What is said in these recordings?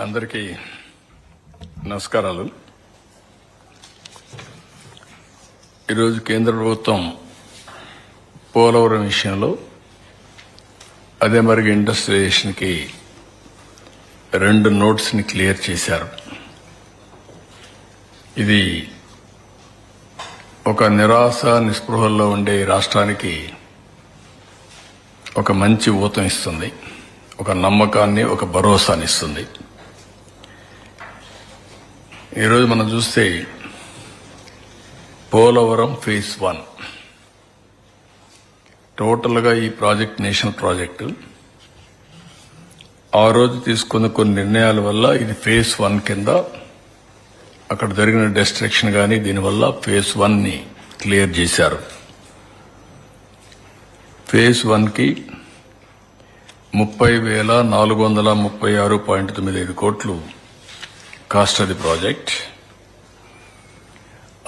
అందరికీ నమస్కారాలు. ఈరోజు కేంద్ర ప్రభుత్వం పోలవరం విషయంలో అదే మరి ఇండస్ట్రియలైజేషన్కి 2 నోట్స్ని క్లియర్ చేశారు. ఇది ఒక నిరాశ నిస్పృహల్లో ఉండే రాష్ట్రానికి ఒక మంచి ఊతం ఇస్తుంది, ఒక నమ్మకాన్ని, ఒక భరోసాని ఇస్తుంది. ఈరోజు మనం చూస్తే పోలవరం ఫేజ్ 1 టోటల్గా ఈ ప్రాజెక్ట్ నేషనల్ ప్రాజెక్టు. ఆ రోజు తీసుకున్న కొన్ని నిర్ణయాల వల్ల ఇది ఫేజ్ 1 కింద అక్కడ జరిగిన డిస్ట్రక్షన్ కానీ దీనివల్ల ఫేజ్ 1ని క్లియర్ చేశారు. ఫేజ్ 1కి 30,436.95 కోట్లు కాస్ట్ ఆఫ్ ది ప్రాజెక్ట్.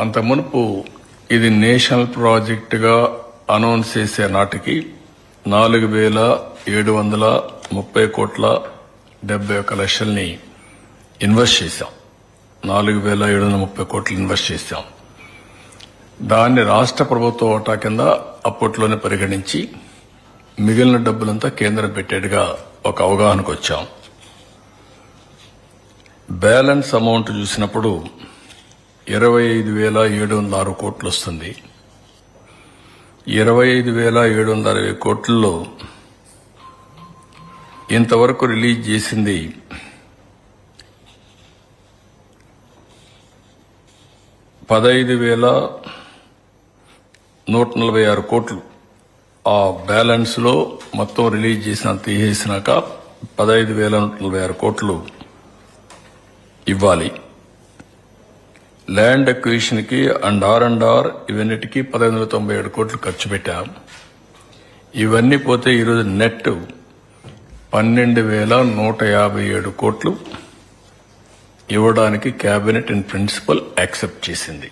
అంత మునుపు ఇది నేషనల్ ప్రాజెక్టుగా అనౌన్స్ చేసే నాటికి 4,730,71,70,00,000ని ఇన్వెస్ట్ చేశాం. 4,730 కోట్లు ఇన్వెస్ట్ చేశాం. దాన్ని రాష్ట్ర ప్రభుత్వ వాటా కింద అప్పట్లోనే పరిగణించి మిగిలిన డబ్బులంతా కేంద్రం పెట్టేట్టుగా ఒక అవగాహనకు వచ్చాం. బ్యాలెన్స్ అమౌంట్ చూసినప్పుడు 25,706 కోట్లు వస్తుంది. 25,760 కోట్లలో ఇంతవరకు రిలీజ్ చేసింది 15,146 కోట్లు. ఆ బ్యాలెన్స్ లో మొత్తం రిలీజ్ తీసేసినాక 15,146 కోట్లు ఇవ్వాలి. ల్యాండ్ అక్విజిషన్ కి అండ్ ఆర్ ఇవన్నిటికీ 1,597 కోట్లు ఖర్చు పెట్టాం. ఇవన్నీ పోతే ఈరోజు నెట్ 12,157 కోట్లు ఇవ్వడానికి కేబినెట్ ఇన్ ప్రిన్సిపల్ యాక్సెప్ట్ చేసింది.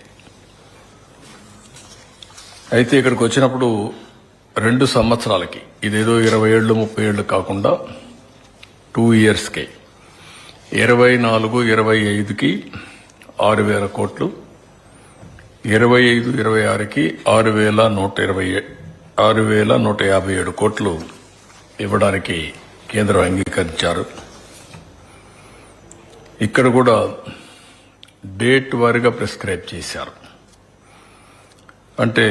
అయితే ఇక్కడికి వచ్చినప్పుడు 2 సంవత్సరాలకి, ఇదేదో 20 ఏళ్ళు 30 ఏళ్ళు కాకుండా 2 ఇయర్స్కే 24-25కి 6,000 కోట్లు, 25-26కి 6,157 కోట్లు ఇవ్వడానికి కేంద్రం అంగీకరించారు. ఇక్కడ కూడా డేట్ వారీగా ప్రిస్క్రైబ్ చేశారు. అంటే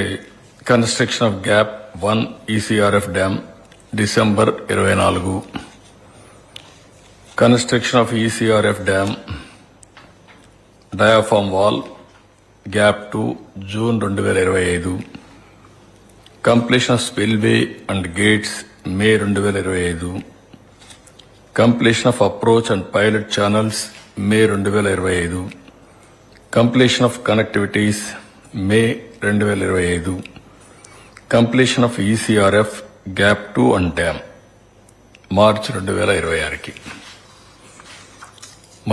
construction of gap 1 ECRF dam December 24, construction of ECRF dam diaphragm wall gap 2 June 2025, completion of spillway and gates May 2025, completion of approach and pilot channels May 2025, completion of connectivities May 2025, completion of ECRF gap 2 and dam March 2026కి.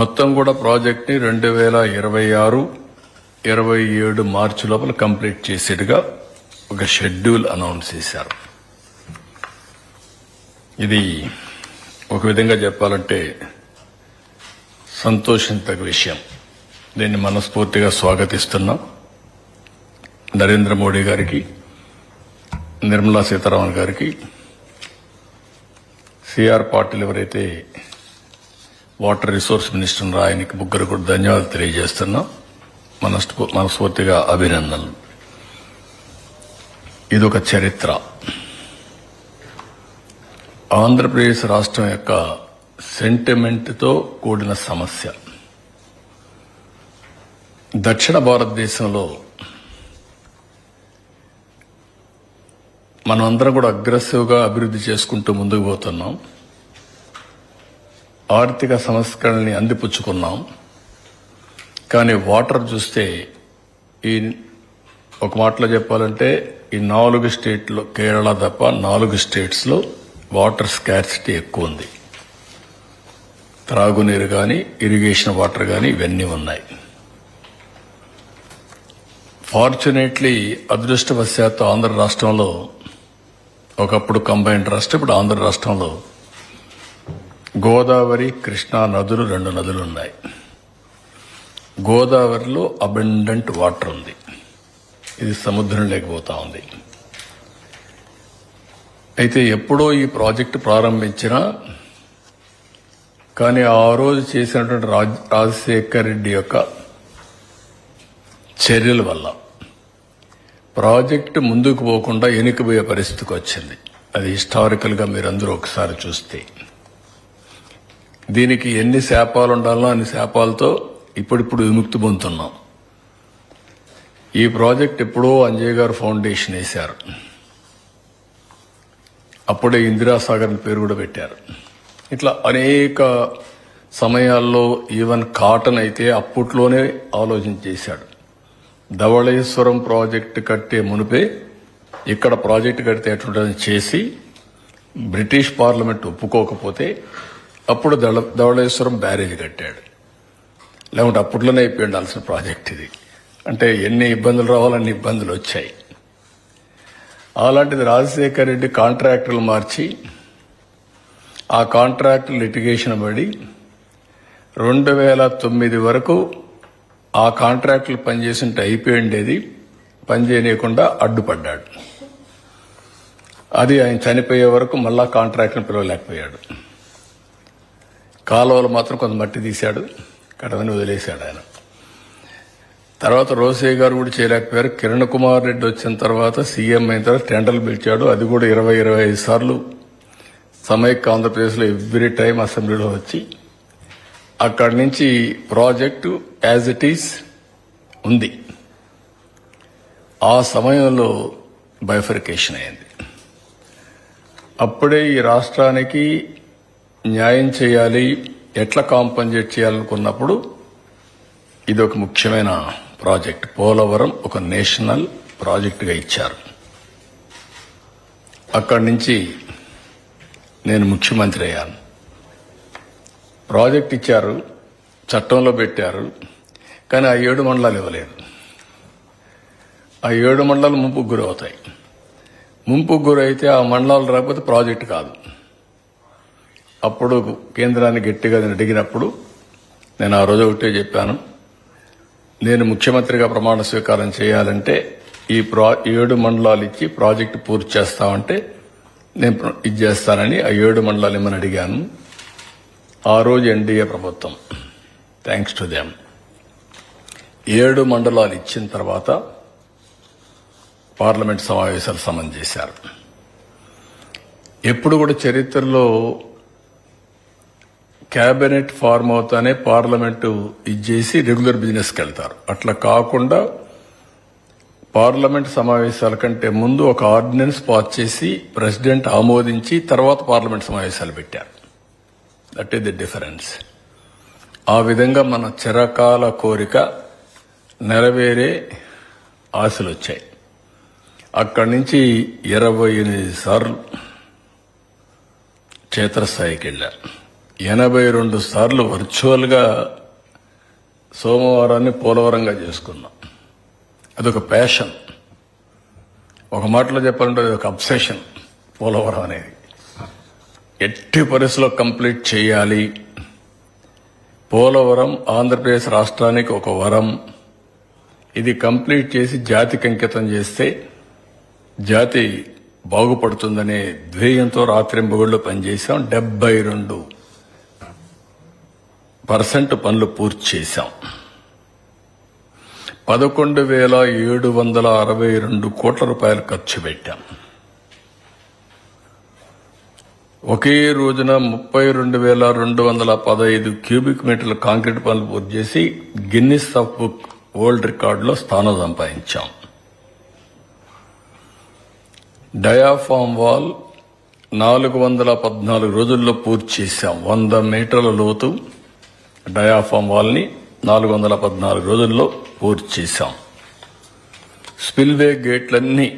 మొత్తం కూడా project ని 2026-27 మార్చి లోపల complete చేసేట్టుగా ఒక schedule announce చేశారు. ఇది ఒక విధంగా చెప్పాలంటే సంతోషించదగ్గ విషయం. దీన్ని మనస్ఫూర్తిగా స్వాగతిస్తున్నాం. నరేంద్ర మోడీ గారికి, నిర్మలా సీతారామన్ గారికి, సిఆర్ పాటిల్ ఎవరైతే వాటర్ రిసోర్స్ మినిస్టర్ ఉన్నారో ఆయనకి ముగ్గురు కూడా ధన్యవాదాలు తెలియజేస్తున్నాం. మనస్ఫూర్తిగా అభినందనలు. ఇదొక చరిత్ర. ఆంధ్రప్రదేశ్ రాష్ట్రం యొక్క సెంటిమెంట్తో కూడిన సమస్య. దక్షిణ భారతదేశంలో మనమందరం కూడా అగ్రెసివ్గా అభివృద్ధి చేసుకుంటూ ముందుకు పోతున్నాం. ఆర్థిక సంస్కరణల్ని అందిపుచ్చుకున్నాం. కానీ వాటర్ చూస్తే ఈ ఒక మాటలో చెప్పాలంటే ఈ 4 స్టేట్లో, కేరళ తప్ప 4 స్టేట్స్లో వాటర్ స్కార్సిటీ ఎక్కువ ఉంది. త్రాగునీరు కానీ, ఇరిగేషన్ వాటర్ కానీ ఇవన్నీ ఉన్నాయి. ఫార్చునేట్లీ అదృష్టవశాత్తు ఆంధ్ర రాష్ట్రంలో, ఒకప్పుడు కంబైన్డ్ రాష్ట్రం, ఇప్పుడు ఆంధ్ర రాష్ట్రంలో గోదావరి కృష్ణా నదులు 2 నదులు ఉన్నాయి. గోదావరిలో అబండెంట్ వాటర్ ఉంది, ఇది సముద్రం లేకపోతా ఉంది. అయితే ఎప్పుడో ఈ ప్రాజెక్టు ప్రారంభించినా కానీ ఆ రోజు చేసినటువంటి రాజశేఖర్ రెడ్డి యొక్క చర్యల వల్ల ప్రాజెక్టు ముందుకు పోకుండా వెనుకబోయే పరిస్థితికి వచ్చింది. అది హిస్టారికల్గా మీరందరూ ఒకసారి చూస్తే దీనికి ఎన్ని శాపాలు ఉండాలో అన్ని శాపాలతో ఇప్పుడిప్పుడు విముక్తి పొందుతున్నాం. ఈ ప్రాజెక్ట్ ఎప్పుడో అంజయ్ గారు ఫౌండేషన్ వేశారు, అప్పుడే ఇందిరాసాగర్ పేరు కూడా పెట్టారు. ఇట్లా అనేక సమయాల్లో ఈవెన్ కాటన్ అయితే అప్పట్లోనే ఆలోచన చేశాడు. ధవళేశ్వరం ప్రాజెక్టు కట్టే మునిపే ఇక్కడ ప్రాజెక్టు కడితే ఎటుంటుందని చేసి బ్రిటిష్ పార్లమెంట్ ఒప్పుకోకపోతే అప్పుడు ధవళేశ్వరం బ్యారేజ్ కట్టాడు. లేకుంటే అప్పట్లోనే అయిపోయి ఉండాల్సిన ప్రాజెక్ట్ ఇది. అంటే ఎన్ని ఇబ్బందులు రావాలన్ని ఇబ్బందులు వచ్చాయి. అలాంటిది రాజశేఖర్ రెడ్డి కాంట్రాక్టర్లు మార్చి ఆ కాంట్రాక్ట్ లిటిగేషన్ పడి 2009 వరకు ఆ కాంట్రాక్టులు పనిచేసింటే అయిపోయిండేది, పనిచేయనీయకుండా అడ్డుపడ్డాడు. అది ఆయన చనిపోయే వరకు మళ్ళా కాంట్రాక్ట్ని పిలవలేకపోయాడు. కాలువలు మాత్రం కొంత మట్టి తీశాడు, కడవని వదిలేశాడు ఆయన. తర్వాత రోసయ్య గారు కూడా చేయలేకపోయారు. కిరణ్ కుమార్ రెడ్డి వచ్చిన తర్వాత సీఎం అయిన తర్వాత టెండర్లు పిలిచాడు, అది కూడా 20-25 సార్లు సమైక్య ఆంధ్రప్రదేశ్లో ఎవ్రీ టైం అసెంబ్లీలో వచ్చి అక్కడి నుంచి ప్రాజెక్టు యాజ్ ఇట్ ఈస్ ఉంది. ఆ సమయంలో బైఫర్కేషన్ అయింది. అప్పుడే ఈ రాష్ట్రానికి న్యాయం చేయాలి, ఎట్లా కాంపన్సేట్ చేయాలనుకున్నప్పుడు ఇది ఒక ముఖ్యమైన ప్రాజెక్ట్. పోలవరం ఒక నేషనల్ ప్రాజెక్టుగా ఇచ్చారు. అక్కడి నుంచి నేను ముఖ్యమంత్రి అయ్యాను. ప్రాజెక్ట్ ఇచ్చారు, చట్టంలో పెట్టారు, కానీ ఆ 7 మండలాలు ఇవ్వలేదు. ఆ 7 మండలాలు ముంపుకు గురవుతాయి. ముంపుకు గురైతే ఆ మండలాలు రాకపోతే ప్రాజెక్టు కాదు. అప్పుడు కేంద్రాన్ని గట్టిగా నేను అడిగినప్పుడు నేను ఆ రోజు ఒకటే చెప్పాను, నేను ముఖ్యమంత్రిగా ప్రమాణ స్వీకారం చేయాలంటే ఈ 7 మండలాలు ఇచ్చి ప్రాజెక్టు పూర్తి చేస్తామంటే నేను ఇది చేస్తానని ఆ 7 మండలాలు ఇమ్మని అడిగాను. ఆ రోజు ఎన్డీఏ ప్రభుత్వం థ్యాంక్స్ టు దెమ్ 7 మండలాలు ఇచ్చిన తర్వాత పార్లమెంట్ సమావేశాలు సమన్ చేశారు. ఎప్పుడు కూడా చరిత్రలో కేబినెట్ ఫార్మ్ అవుతానే పార్లమెంటు ఇచ్చేసి రెగ్యులర్ బిజినెస్కి వెళ్తారు. అట్లా కాకుండా పార్లమెంట్ సమావేశాల కంటే ముందు ఒక ఆర్డినెన్స్ పాస్ చేసి ప్రెసిడెంట్ ఆమోదించి తర్వాత పార్లమెంట్ సమావేశాలు పెట్టారు. That is the difference. ఆ విధంగా మన చిరకాల కోరిక నెరవేరే ఆశలు వచ్చాయి. అక్కడి నుంచి 28 సార్లు క్షేత్రస్థాయికి వెళ్ళారు. 82 సార్లు వర్చువల్గా సోమవారాన్ని పోలవరంగా చేసుకున్నాం. అదొక ప్యాషన్. ఒక మాటలో చెప్పాలంటే అది ఒక అబ్సెషన్. పోలవరం అనేది ఎట్టి పరిస్థితుల్లో కంప్లీట్ చేయాలి. పోలవరం ఆంధ్రప్రదేశ్ రాష్ట్రానికి ఒక వరం. ఇది కంప్లీట్ చేసి జాతికి అంకితం చేస్తే జాతి బాగుపడుతుందనే ధ్యేయంతో రాత్రింబగళ్ళు పనిచేశాం. 72% పనులు పూర్తి చేశాం. 11,762 కోట్ల రూపాయలు ఖర్చు పెట్టాం. ఒకే రోజున 32,215 క్యూబిక్ మీటర్ల కాంక్రీట్ పనులు పూర్తి చేసి గిన్నిస్ ఆఫ్ బుక్ వరల్డ్ రికార్డులో స్థానం సంపాదించాం. డయాఫామ్ వాల్ 414 రోజుల్లో పూర్తి చేశాం. 100 మీటర్ల లోతు డయాఫామ్ వాల్ని 414 రోజుల్లో పూర్తి చేశాం. స్పిల్వే గేట్లన్నీ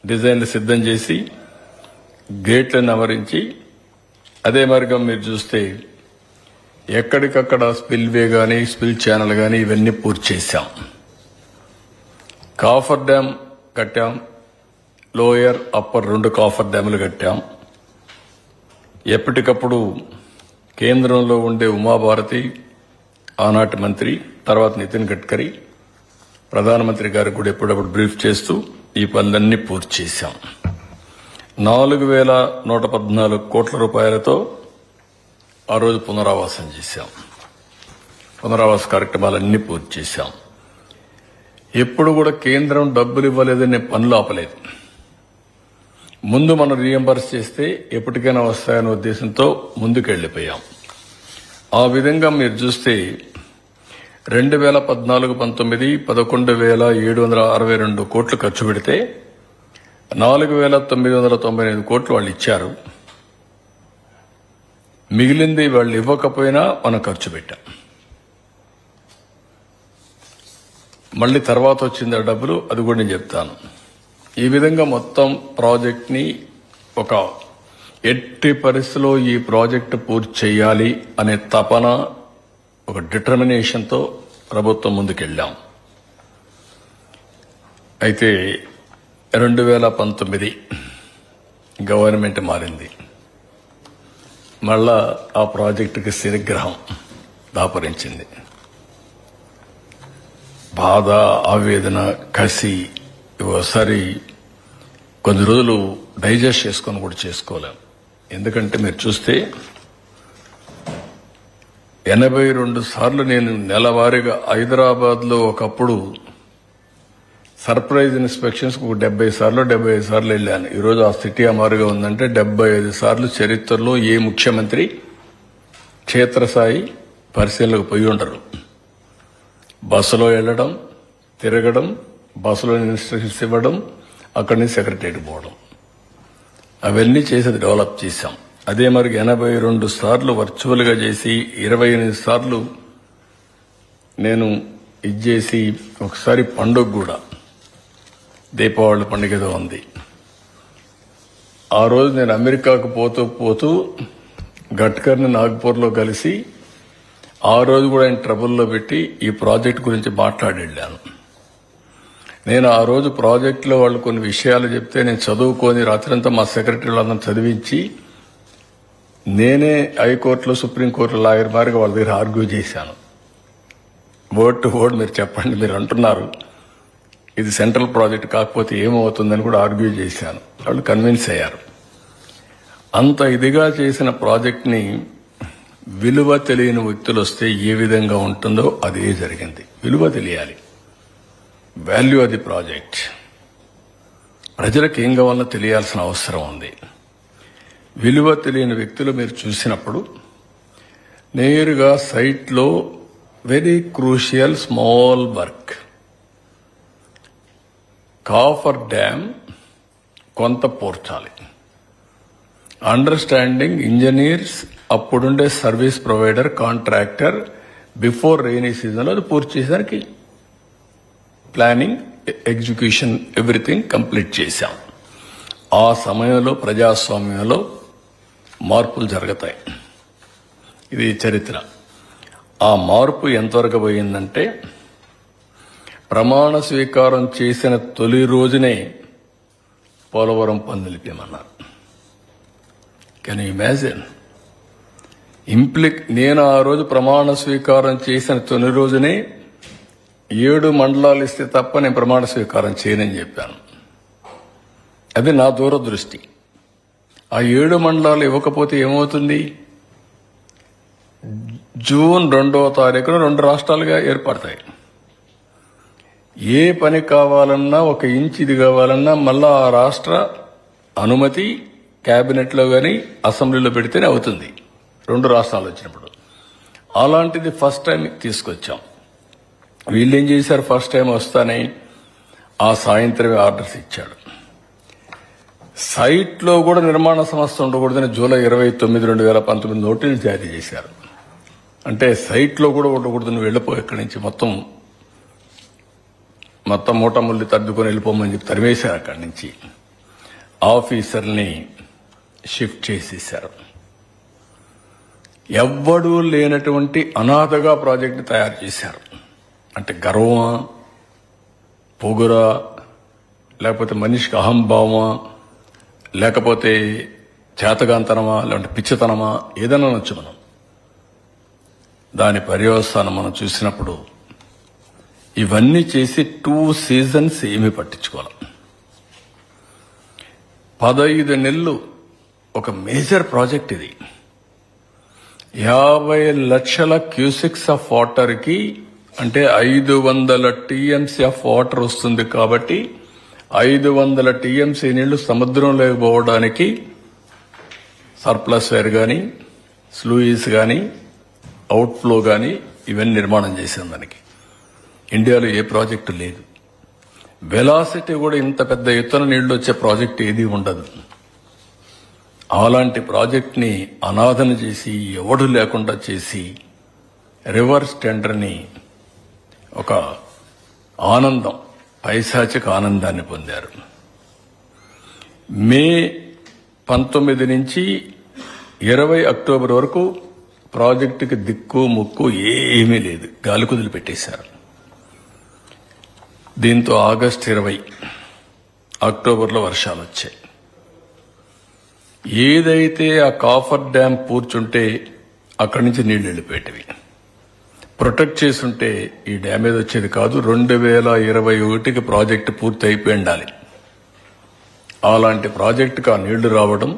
డిజైన్లు సిద్ధం చేసి గేట్లను అమరించి అదే మార్గం మీరు చూస్తే ఎక్కడికక్కడ స్పిల్వే కానీ స్పిల్ ఛానల్ కానీ ఇవన్నీ పూర్తి చేశాం. కాఫర్ డ్యామ్ కట్టాం. లోయర్ అప్పర్ 2 కాఫర్ డ్యాములు కట్టాం. ఎప్పటికప్పుడు కేంద్రంలో ఉండే ఉమాభారతి, ఆనాటి మంత్రి, తర్వాత నితిన్ గడ్కరీ, ప్రధానమంత్రి గారికి కూడా ఎప్పుడప్పుడు బ్రీఫ్ చేస్తూ ఈ పనులన్నీ పూర్తి చేశాం. 4,114 కోట్ల రూపాయలతో ఆ రోజు పునరావాసం చేశాం. పునరావాస కార్యక్రమాలన్నీ పూర్తి చేశాం. ఎప్పుడు కూడా కేంద్రం డబ్బులు ఇవ్వలేదని పనులు ఆపలేదు. ముందు మనం రీఎంబర్స్ చేస్తే ఎప్పటికైనా వస్తాయనే ఉద్దేశంతో ముందుకెళ్లిపోయాం. ఆ విధంగా మీరు చూస్తే 2014-19 11,762 కోట్లు ఖర్చు పెడితే 4,998 కోట్లు వాళ్ళు ఇచ్చారు. మిగిలింది వాళ్ళు ఇవ్వకపోయినా మనం ఖర్చు పెట్టాం. మళ్ళీ తర్వాత వచ్చింది ఆ డబ్బులు, అది కూడా నేను చెప్తాను. ఈ విధంగా మొత్తం ప్రాజెక్ట్ ని ఒక ఎట్టి పరిస్థితిలో ఈ ప్రాజెక్టు పూర్తి చేయాలి అనే తపన, ఒక డిటర్మినేషన్తో ప్రభుత్వం ముందుకెళ్ళాం. అయితే 2019 గవర్నమెంట్ మారింది. మళ్ళా ఆ ప్రాజెక్టుకి శనిగ్రహం దాపరించింది. బాధ, ఆవేదన, కసి ఒకసారి కొన్ని రోజులు డైజెస్ట్ చేసుకొని కూడా చేసుకోలేం. ఎందుకంటే మీరు చూస్తే 82 సార్లు నేను నెలవారీగా హైదరాబాద్లో ఒకప్పుడు సర్ప్రైజ్ ఇన్స్పెక్షన్స్ 75 సార్లు వెళ్ళాను. ఈరోజు ఆ సిటీ అమారుగా ఉందంటే 75 సార్లు చరిత్రలో ఏ ముఖ్యమంత్రి క్షేత్రస్థాయి పరిశీలనకు పోయి ఉండరు. బస్సులో వెళ్ళడం, తిరగడం, బస్సులో ఇన్స్ట్రక్షన్స్ ఇవ్వడం, అక్కడి నుంచి సెక్రటరీకి పోవడం, అవన్నీ చేసేది డెవలప్ చేశాం. అదే మరి 82 సార్లు వర్చువల్గా చేసి 28 సార్లు నేను ఇచ్చేసి ఒకసారి పండుగ కూడా దీపావళి పండుగ ఏదో ఉంది. ఆ రోజు నేను అమెరికాకు పోతూ గడ్కర్ని నాగ్పూర్లో కలిసి ఆ రోజు కూడా ఆయన ట్రబుల్లో పెట్టి ఈ ప్రాజెక్ట్ గురించి మాట్లాడి వెళ్ళాను. నేను ఆ రోజు ప్రాజెక్టులో వాళ్ళు కొన్ని విషయాలు చెప్తే నేను చదువుకొని రాత్రంతా మా సెక్రటరీలందరూ చదివించి నేనే హైకోర్టులో, సుప్రీంకోర్టులో లాయర్ మారిగా వాళ్ళ దగ్గర ఆర్గ్యూ చేశాను. వర్డ్ టు వర్డ్ మీరు చెప్పండి, మీరు అంటున్నారు ఇది సెంట్రల్ ప్రాజెక్ట్ కాకపోతే ఏమవుతుందని కూడా ఆర్గ్యూ చేశాను. వాళ్ళు కన్విన్స్ అయ్యారు. అంత ఇదిగా చేసిన ప్రాజెక్ట్ని విలువ తెలియని వ్యక్తులు వస్తే ఏ విధంగా ఉంటుందో అదే జరిగింది. విలువ తెలియాలి, వాల్యూ అది ప్రాజెక్ట్. ప్రజలకు ఏం కావాలో తెలియాల్సిన అవసరం ఉంది. విలువ తెలియని వ్యక్తులు మీరు చూసినప్పుడు నేరుగా సైట్లో very crucial small work, coffer dam కొంత పూర్చాలి. అండర్స్టాండింగ్ ఇంజనీర్స్, అప్పుడుండే service provider, contractor before rainy సీజన్లో అది పూర్తి చేసేసరికి ప్లానింగ్, ఎగ్జిక్యూషన్ ఎవ్రీథింగ్ కంప్లీట్ చేశాం. ఆ సమయంలో ప్రజాస్వామ్యంలో మార్పులు జరుగుతాయి. ఇది చరిత్ర. ఆ మార్పు ఎంతవరకు పోయిందంటే ప్రమాణ స్వీకారం చేసిన తొలి రోజునే పోలవరం పనులు నిలిపేమన్నారు. Can you imagine? నేను ఆ రోజు ప్రమాణ స్వీకారం చేసిన తొలి రోజునే 7 మండలాలు ఇస్తే తప్ప నేను ప్రమాణ స్వీకారం చేయనని చెప్పాను. అది నా దూరదృష్టి. ఆ 7 మండలాలు ఇవ్వకపోతే ఏమవుతుంది? జూన్ 2వ తారీఖున 2 రాష్ట్రాలుగా ఏర్పడతాయి. ఏ పని కావాలన్నా, 1 ఇంచ్ ఇది కావాలన్నా మళ్ళా ఆ రాష్ట్ర అనుమతి కేబినెట్లో కానీ అసెంబ్లీలో పెడితేనే అవుతుంది 2 రాష్ట్రాలు వచ్చినప్పుడు. అలాంటిది ఫస్ట్ టైం తీసుకొచ్చాం. వీళ్ళు ఏం చేశారు? ఫస్ట్ టైం వస్తానే ఆ సాయంత్రమే ఆర్డర్స్ ఇచ్చాడు. సైట్లో కూడా నిర్మాణ సంస్థ ఉండకూడదని జూలై 29, 2019 నోటీసులు జారీ చేశారు. అంటే సైట్లో కూడా ఉండకూడదని వెళ్ళిపో, ఇక్కడి నుంచి మొత్తం మూటముల్లి తద్దుకొని వెళ్ళిపోమని చెప్పి తరిమేశారు. అక్కడి నుంచి ఆఫీసర్ని షిఫ్ట్ చేసేశారు. ఎవ్వడూ లేనటువంటి అనాథగా ప్రాజెక్టుని తయారు చేశారు. అంటే గర్వమా, పొగురా, లేకపోతే మనిషికి అహంభావమా, లేకపోతే చేతగాంతనమా లేదంటే పిచ్చితనమా ఏదైనా అనొచ్చు మనం. దాని పర్యవసానం మనం చూసినప్పుడు ఇవన్నీ చేసి 2 సీజన్స్ ఏమీ పట్టించుకోవాలి. 15 నెలలు ఒక మేజర్ ప్రాజెక్ట్ ఇది. 50 లక్షల క్యూసెక్స్ ఆఫ్ వాటర్కి అంటే 500 టీఎంసీ ఆఫ్ వాటర్ వస్తుంది. కాబట్టి 500 టీఎంసీ నీళ్లు సముద్రంలోకి పోవడానికి సర్ప్లస్ వేర్ కానీ, స్లూయిస్ కానీ, అవుట్ఫ్లో కానీ ఇవన్నీ నిర్మాణం చేసాం. దానికి ఇండియాలో ఏ ప్రాజెక్టు లేదు. వెలాసిటీ కూడా ఇంత పెద్ద ఎత్తున నీళ్లు వచ్చే ప్రాజెక్ట్ ఏది ఉండదు. అలాంటి ప్రాజెక్ట్ని అనాథన చేసి ఎవడు లేకుండా చేసి రివర్స్ టెండర్ని ఒక ఆనందం, పైశాచిక ఆనందాన్ని పొందారు. మే 19 నుంచి 20 అక్టోబర్ వరకు ప్రాజెక్టుకి దిక్కు ముక్కు ఏమీ లేదు, గాలి కుదిలి పెట్టేశారు. దీంతో ఆగస్టు 20 అక్టోబర్లో వర్షాలు వచ్చాయి. ఏదైతే ఆ కాఫర్ డ్యామ్ పూర్చుంటే అక్కడి నుంచి నీళ్లు వెళ్ళిపోయేటివి. ప్రొటెక్ట్ చేసుంటే ఈ డ్యామేజ్ వచ్చేది కాదు. 2021కి ప్రాజెక్టు పూర్తి అయిపోయి ఉండాలి. అలాంటి ప్రాజెక్టుకు ఆ నీళ్లు రావడం,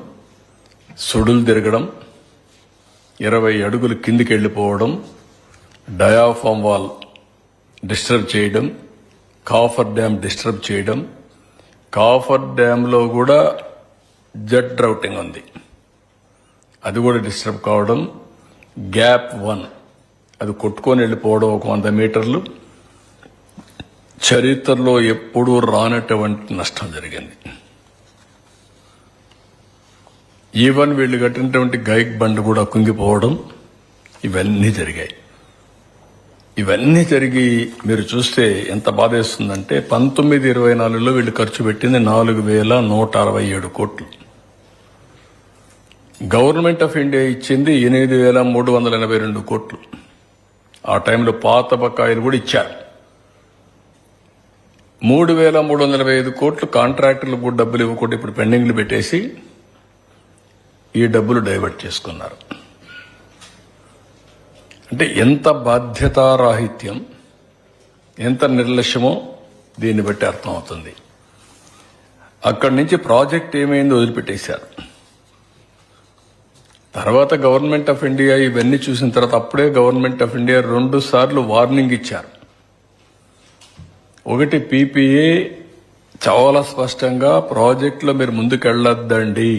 సుడులు తిరగడం, 20 అడుగులు కిందికి వెళ్ళిపోవడం, డయాఫామ్ వాల్ డిస్టర్బ్ చేయడం, కాఫర్ డ్యామ్ డిస్టర్బ్ చేయడం. కాఫర్ డ్యామ్లో కూడా జెట్ డ్రౌటింగ్ ఉంది, అది కూడా డిస్టర్బ్ కావడం. గ్యాప్ 1 అది కొట్టుకొని వెళ్ళిపోవడం 100 మీటర్లు. చరిత్రలో ఎప్పుడూ రానటువంటి నష్టం జరిగింది. ఈవెన్ వీళ్ళు కట్టినటువంటి గైక్ బండ్ కూడా కుంగిపోవడం, ఇవన్నీ జరిగాయి. ఇవన్నీ జరిగి మీరు చూస్తే ఎంత బాధేస్తుందంటే 19-24లో వీళ్ళు ఖర్చు పెట్టింది 4,167 కోట్లు. గవర్నమెంట్ ఆఫ్ ఇండియా ఇచ్చింది 8,382 కోట్లు. ఆ టైంలో పాత బకాయిలు కూడా ఇచ్చారు. 3,345 కోట్లు కాంట్రాక్టర్లకు కూడా డబ్బులు ఇవ్వకుండా ఇప్పుడు పెండింగ్లు పెట్టేసి ఈ డబ్బులు డైవర్ట్ చేసుకున్నారు. అంటే ఎంత బాధ్యతారాహిత్యం, ఎంత నిర్లక్ష్యమో దీన్ని బట్టి అర్థమవుతుంది. అక్కడి నుంచి ప్రాజెక్ట్ ఏమైందో వదిలిపెట్టేశారు. తర్వాత గవర్నమెంట్ ఆఫ్ ఇండియా ఇవన్నీ చూసిన తర్వాత అప్పుడే గవర్నమెంట్ ఆఫ్ ఇండియా 2 సార్లు వార్నింగ్ ఇచ్చారు. ఒకటి పీపీఏ చాలా స్పష్టంగా ప్రాజెక్టులో మీరు ముందుకెళ్లొద్దండి.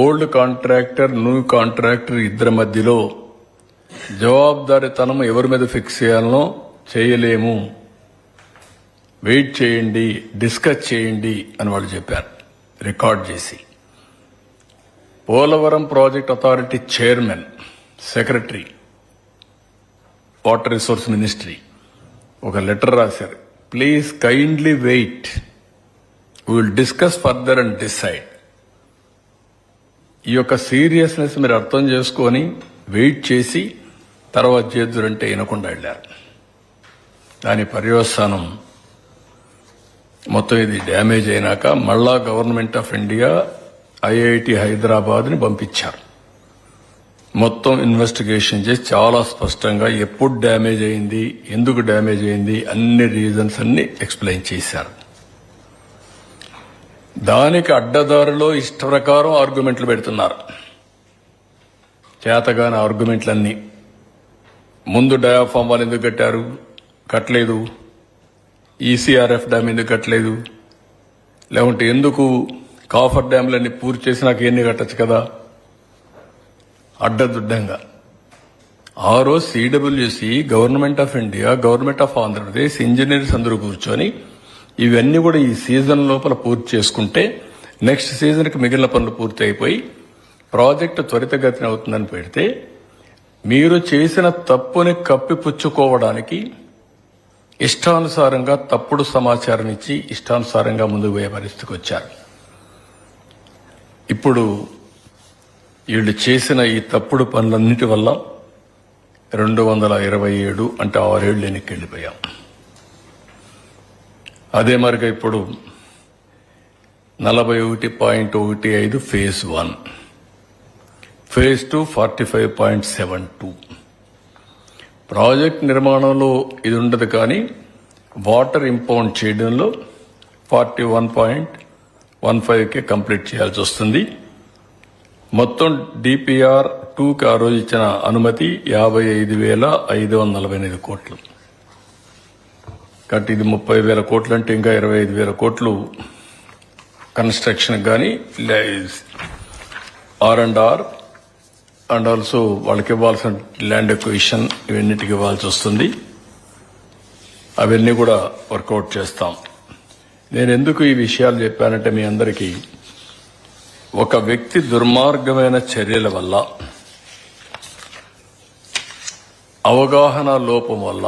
ఓల్డ్ కాంట్రాక్టర్, న్యూ కాంట్రాక్టర్ ఇద్దరి మధ్యలో జవాబుదారీతనం ఎవరి మీద ఫిక్స్ చేయాలనో చేయలేము, వెయిట్ చేయండి, డిస్కస్ చేయండి అని వాళ్ళు చెప్పారు రికార్డ్ చేసి. Polavaram project authority chairman, secretary, water resource ministry ఒక లెటర్ రాశారు. Please kindly wait, we will discuss further and decide. ఈ యొక్క సీరియస్నెస్ మీరు అర్థం చేసుకొని వెయిట్ చేసి తర్వాత చేద్దురంటే వినకుండా వెళ్ళారు. దాని పర్యవసానం మొత్తం ఇది డ్యామేజ్ అయినాక మళ్ళా గవర్నమెంట్ ఆఫ్ ఇండియా ఐఐటి హైదరాబాద్ని పంపించారు. మొత్తం ఇన్వెస్టిగేషన్ చేసి చాలా స్పష్టంగా ఎప్పుడు డ్యామేజ్ అయింది, ఎందుకు డ్యామేజ్ అయింది, అన్ని రీజన్స్ అన్ని ఎక్స్ప్లెయిన్ చేశారు. దానికి అడ్డదారిలో ఇష్ట ప్రకారం ఆర్గ్యుమెంట్లు పెడుతున్నారు. చేతగాని ఆర్గ్యుమెంట్లన్నీ. ముందు డయాఫామ్ వాళ్ళు ఎందుకు కట్టారు, కట్టలేదు. ఈసీఆర్ఎఫ్ డ్యామ్ ఎందుకు కట్టలేదు, లేకుంటే ఎందుకు కాఫర్ డ్యామ్లన్నీ పూర్తి చేసి నాకు ఎన్ని కట్టచ్చు కదా, అడ్డదుడ్డంగా. ఆ రోజు CWC, government of India, government of Andhra Pradesh engineers అందరూ కూర్చొని ఇవన్నీ కూడా ఈ సీజన్ లోపల పూర్తి చేసుకుంటే నెక్స్ట్ సీజన్కి మిగిలిన పనులు పూర్తి అయిపోయి ప్రాజెక్టు త్వరితగతిన అవుతుందని పెడితే మీరు చేసిన తప్పుని కప్పిపుచ్చుకోవడానికి ఇష్టానుసారంగా తప్పుడు సమాచారం ఇచ్చి ఇష్టానుసారంగా ముందుకు పోయే పరిస్థితికి వచ్చారు. ఇప్పుడు వీళ్ళు చేసిన ఈ తప్పుడు పనులన్నిటి వల్ల 227 అంటే 6 ఏళ్లు వెనక్కి వెళ్ళిపోయాం. అదే మరిగా ఇప్పుడు 41.15 ఫేజ్ 1, ఫేజ్ 2 45.72. ప్రాజెక్ట్ నిర్మాణంలో ఇది ఉండదు, కానీ వాటర్ ఇంపౌండ్ చేయడంలో 41.15కే కంప్లీట్ చేయాల్సి వస్తుంది. మొత్తం డిపిఆర్ 2కి ఆ రోజు ఇచ్చిన అనుమతి 55,548 కోట్లు. కాబట్టి ఇది 30,000 కోట్లు అంటే ఇంకా 25,000 కోట్లు కన్స్ట్రక్షన్ కానీ R&R అండ్ ఆల్సో వాళ్ళకి ఇవ్వాల్సిన ల్యాండ్ ఎక్విజిషన్ ఇవన్నిటికి ఇవ్వాల్సి వస్తుంది. అవన్నీ కూడా వర్కౌట్ చేస్తాం. నేను ఎందుకు ఈ విషయాలు చెప్పానంటే మీ అందరికీ ఒక వ్యక్తి దుర్మార్గమైన చర్యల వల్ల, అవగాహన లోపం వల్ల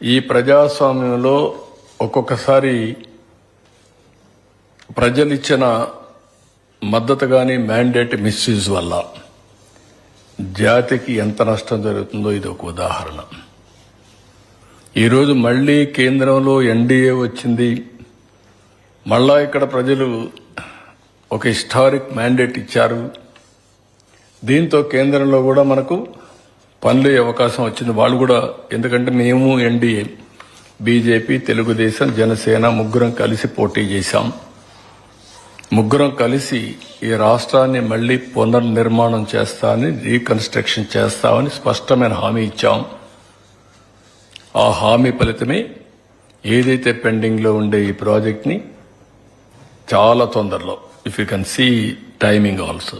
ఈ ప్రజాస్వామ్యంలో ఒక్కొక్కసారి ప్రజలిచ్చిన మద్దతు కానీ మ్యాండేట్ మిస్యూజ్ వల్ల జాతికి ఎంత నష్టం జరుగుతుందో ఇది ఒక ఉదాహరణ. ఈరోజు మళ్లీ కేంద్రంలో ఎన్డీఏ వచ్చింది. మళ్ళా ఇక్కడ ప్రజలు ఒక హిస్టారిక్ మ్యాండేట్ ఇచ్చారు. దీంతో కేంద్రంలో కూడా మనకు పనులు అవకాశం వచ్చింది. వాళ్ళు కూడా, ఎందుకంటే మేము ఎన్డీఏ, బీజేపీ, తెలుగుదేశం, జనసేన ముగ్గురం కలిసి పోటీ చేశాం. ముగ్గురం కలిసి ఈ రాష్ట్రాన్ని మళ్లీ పునర్నిర్మాణం చేస్తామని, రీకన్స్ట్రక్షన్ చేస్తామని స్పష్టమైన హామీ ఇచ్చాం. ఆ హామీ ఫలితమే ఏదైతే పెండింగ్ లో ఉండే ఈ ప్రాజెక్ట్ ని చాలా తొందరలో, if you can see timing also,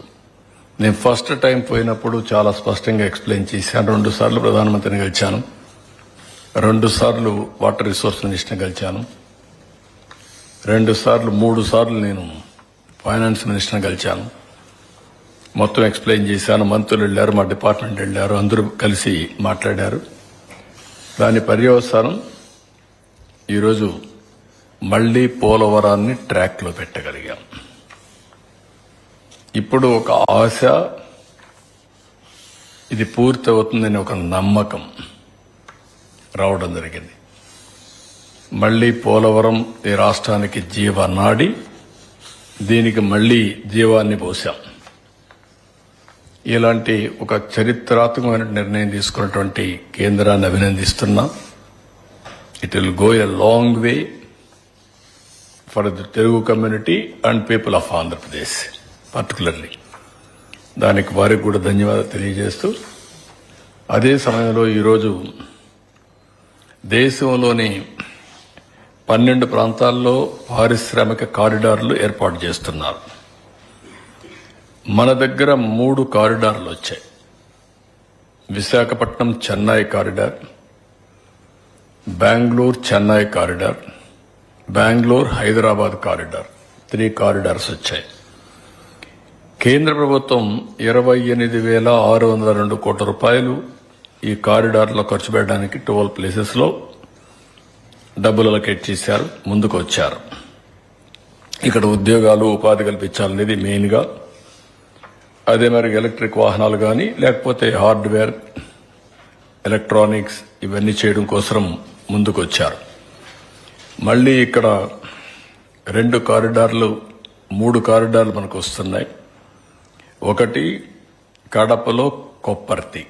నేను ఫస్ట్ టైం పోయినప్పుడు చాలా స్పష్టంగా ఎక్స్ప్లెయిన్ చేశాను. 2 సార్లు ప్రధానమంత్రిని కలిశాను, 2 సార్లు వాటర్ రిసోర్స్ మినిస్టర్ని కలిశాను, 3 సార్లు నేను ఫైనాన్స్ మినిస్టర్ని కలిశాను. మొత్తం ఎక్స్ప్లెయిన్ చేశాను. మంత్రులు వెళ్లారు, మా డిపార్ట్మెంట్ వెళ్లారు, అందరూ కలిసి మాట్లాడారు. దాని పర్యవసానం ఈరోజు మళ్లీ పోలవరాన్ని ట్రాక్ లో పెట్టగలిగాం. ఇప్పుడు ఒక ఆశ, ఇది పూర్తి అవుతుందని ఒక నమ్మకం రావడం జరిగింది. మళ్లీ పోలవరం ఈ రాష్ట్రానికి జీవనాడి, దీనికి మళ్లీ జీవాన్ని పోశాం. ఇలాంటి ఒక చరిత్రాత్మకమైన నిర్ణయం తీసుకున్నటువంటి కేంద్రాన్ని అభినందిస్తున్నా. It will go a long way for the Telugu community and people of Andhra Pradesh particularly. దానికి వారికి కూడా ధన్యవాదాలు తెలియజేస్తూ, అదే సమయంలో ఈరోజు దేశంలోని 12 ప్రాంతాల్లో పారిశ్రామిక కారిడార్లు ఏర్పాటు చేస్తున్నారు. మన దగ్గర 3 కారిడార్లు వచ్చాయి. Visakhapatnam Chennai corridor, Bengaluru Chennai corridor, Bengaluru Hyderabad corridor, 3 corridors వచ్చాయి. కేంద్ర ప్రభుత్వం 28,602 కోట్ల రూపాయలు ఈ కారిడార్లో ఖర్చు పెట్టడానికి 12 ప్లేసెస్ లో డబ్బులు అలొకేట్ చేశారు, ముందుకు వచ్చారు. ఇక్కడ ఉద్యోగాలు, ఉపాధి కల్పించాలనేది మెయిన్ గా. అదే మరి ఎలక్ట్రిక్ వాహనాలు కానీ, లేకపోతే హార్డ్వేర్, ఎలక్ట్రానిక్స్ ఇవన్నీ చేయడం కోసం ముందుకు వచ్చారు. మళ్లీ ఇక్కడ 2 కారిడార్లు, 3 కారిడార్లు మనకు వస్తున్నాయి. ఒకటి కడపలో కొప్పర్తి,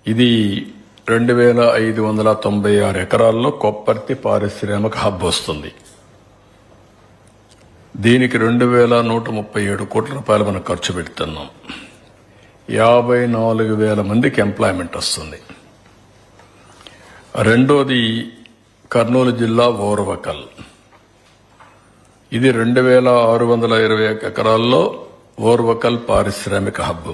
ఇది 2,596 ఎకరాల్లో కొప్పర్తి పారిశ్రామిక హబ్ వస్తుంది. దీనికి 2,137 కోట్ల రూపాయలు మనం ఖర్చు పెడుతున్నాం. 54,000 మందికి ఎంప్లాయ్మెంట్ వస్తుంది. రెండోది కర్నూలు జిల్లా ఓర్వకల్, ఇది 2,620 ఎకరాల్లో ఓర్వకల్ పారిశ్రామిక హబ్.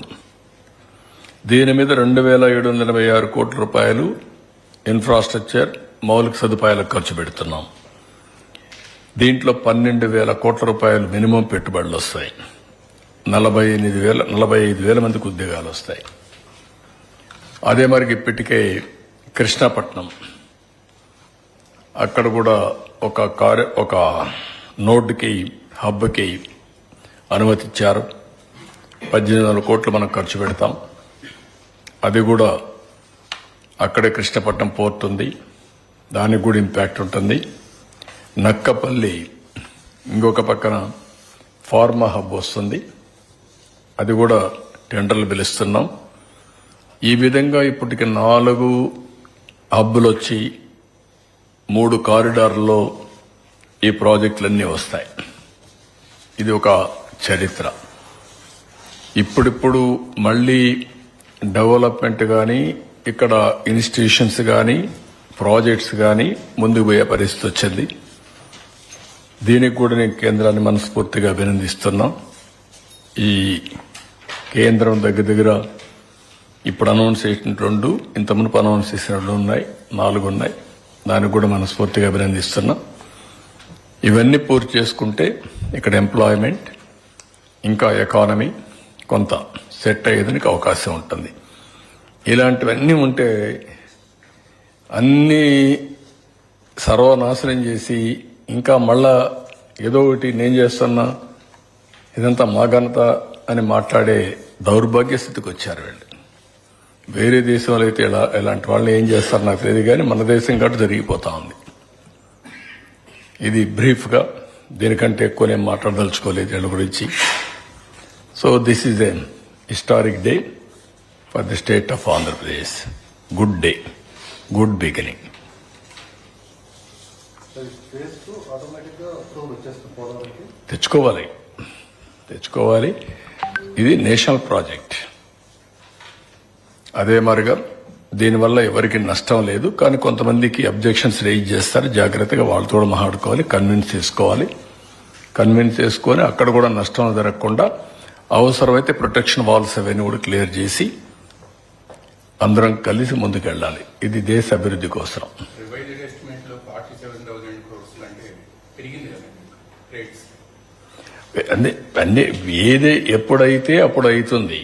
దీని మీద 2,786 కోట్ల రూపాయలు ఇన్ఫ్రాస్ట్రక్చర్, మౌలిక సదుపాయాలకు ఖర్చు పెడుతున్నాం. దీంట్లో 12,000 కోట్ల రూపాయలు మినిమం పెట్టుబడులు వస్తాయి. 45,000 మందికి ఉద్యోగాలు వస్తాయి. అదే మరికి ఇప్పటికే కృష్ణాపట్నం, అక్కడ కూడా ఒక నోడ్కి, హబ్కి అనుమతి ఇచ్చారు. 18,000 కోట్లు మనం ఖర్చు పెడతాం. అది కూడా అక్కడే కృష్ణపట్నం పోర్ట్ ఉంది, దానికి కూడా ఇంపాక్ట్ ఉంటుంది. నక్కపల్లి ఇంకొక పక్కన ఫార్మా హబ్ వస్తుంది, అది కూడా టెండర్లు పిలుస్తున్నాం. ఈ విధంగా ఇప్పటికి 4 హబ్బులు వచ్చి 3 కారిడార్లో ఈ ప్రాజెక్టులన్నీ వస్తాయి. ఇది ఒక చరిత్ర. ఇప్పుడిప్పుడు మళ్ళీ డెవలప్మెంట్ కానీ ఇక్కడ ఇన్స్టిట్యూషన్స్ కానీ ప్రాజెక్ట్స్ కానీ ముందుకు పోయే పరిస్థితి వచ్చింది. దీనికి కూడా నేను కేంద్రాన్ని మనస్ఫూర్తిగా అభినందిస్తున్నాం. ఈ కేంద్రం దగ్గర ఇప్పుడు అనౌన్స్ చేసిన 2, ఇంత మునుపు అనౌన్స్ చేసిన 2 ఉన్నాయి, 4 ఉన్నాయి. దానికి కూడా మనస్ఫూర్తిగా అభినందిస్తున్నాం. ఇవన్నీ పూర్తి చేసుకుంటే ఇక్కడ ఎంప్లాయ్మెంట్ ఇంకా ఎకానమీ కొంత సెట్ అయ్యేదానికి అవకాశం ఉంటుంది. ఇలాంటివన్నీ ఉంటే అన్నీ సర్వనాశనం చేసి ఇంకా మళ్ళా ఏదో ఒకటి నేను చేస్తున్నా, ఇదంతా మా ఘనత అని మాట్లాడే దౌర్భాగ్య స్థితికి వచ్చారు వీళ్ళు. వేరే దేశంలో అయితే ఇలాంటి వాళ్ళు ఏం చేస్తారు నాకు తెలియదు, కానీ మన దేశం కాబట్టి జరిగిపోతా ఉంది. ఇది బ్రీఫ్గా, దీనికంటే ఎక్కువ నేను మాట్లాడదలుచుకోలేదు వీళ్ళ గురించి. So this is a historic day for the state of Andhra Pradesh. Good day, good beginning. తెచ్చుకోవాలి. ఇది నేషనల్ ప్రాజెక్ట్. అదే మరిగా దీనివల్ల ఎవరికి నష్టం లేదు, కానీ కొంతమందికి అబ్జెక్షన్స్ రేజ్ చేస్తారు. జాగ్రత్తగా వాళ్ళతో కూడా మాట్లాడుకోవాలి, కన్విన్స్ చేసుకొని అక్కడ కూడా నష్టం జరగకుండా అవసరమైతే ప్రొటెక్షన్ వాల్స్ అవన్నీ కూడా క్లియర్ చేసి అందరం కలిసి ముందుకెళ్ళాలి. ఇది దేశ అభివృద్ధి కోసం. అన్ని ఏది ఎప్పుడైతే అప్పుడు అవుతుంది.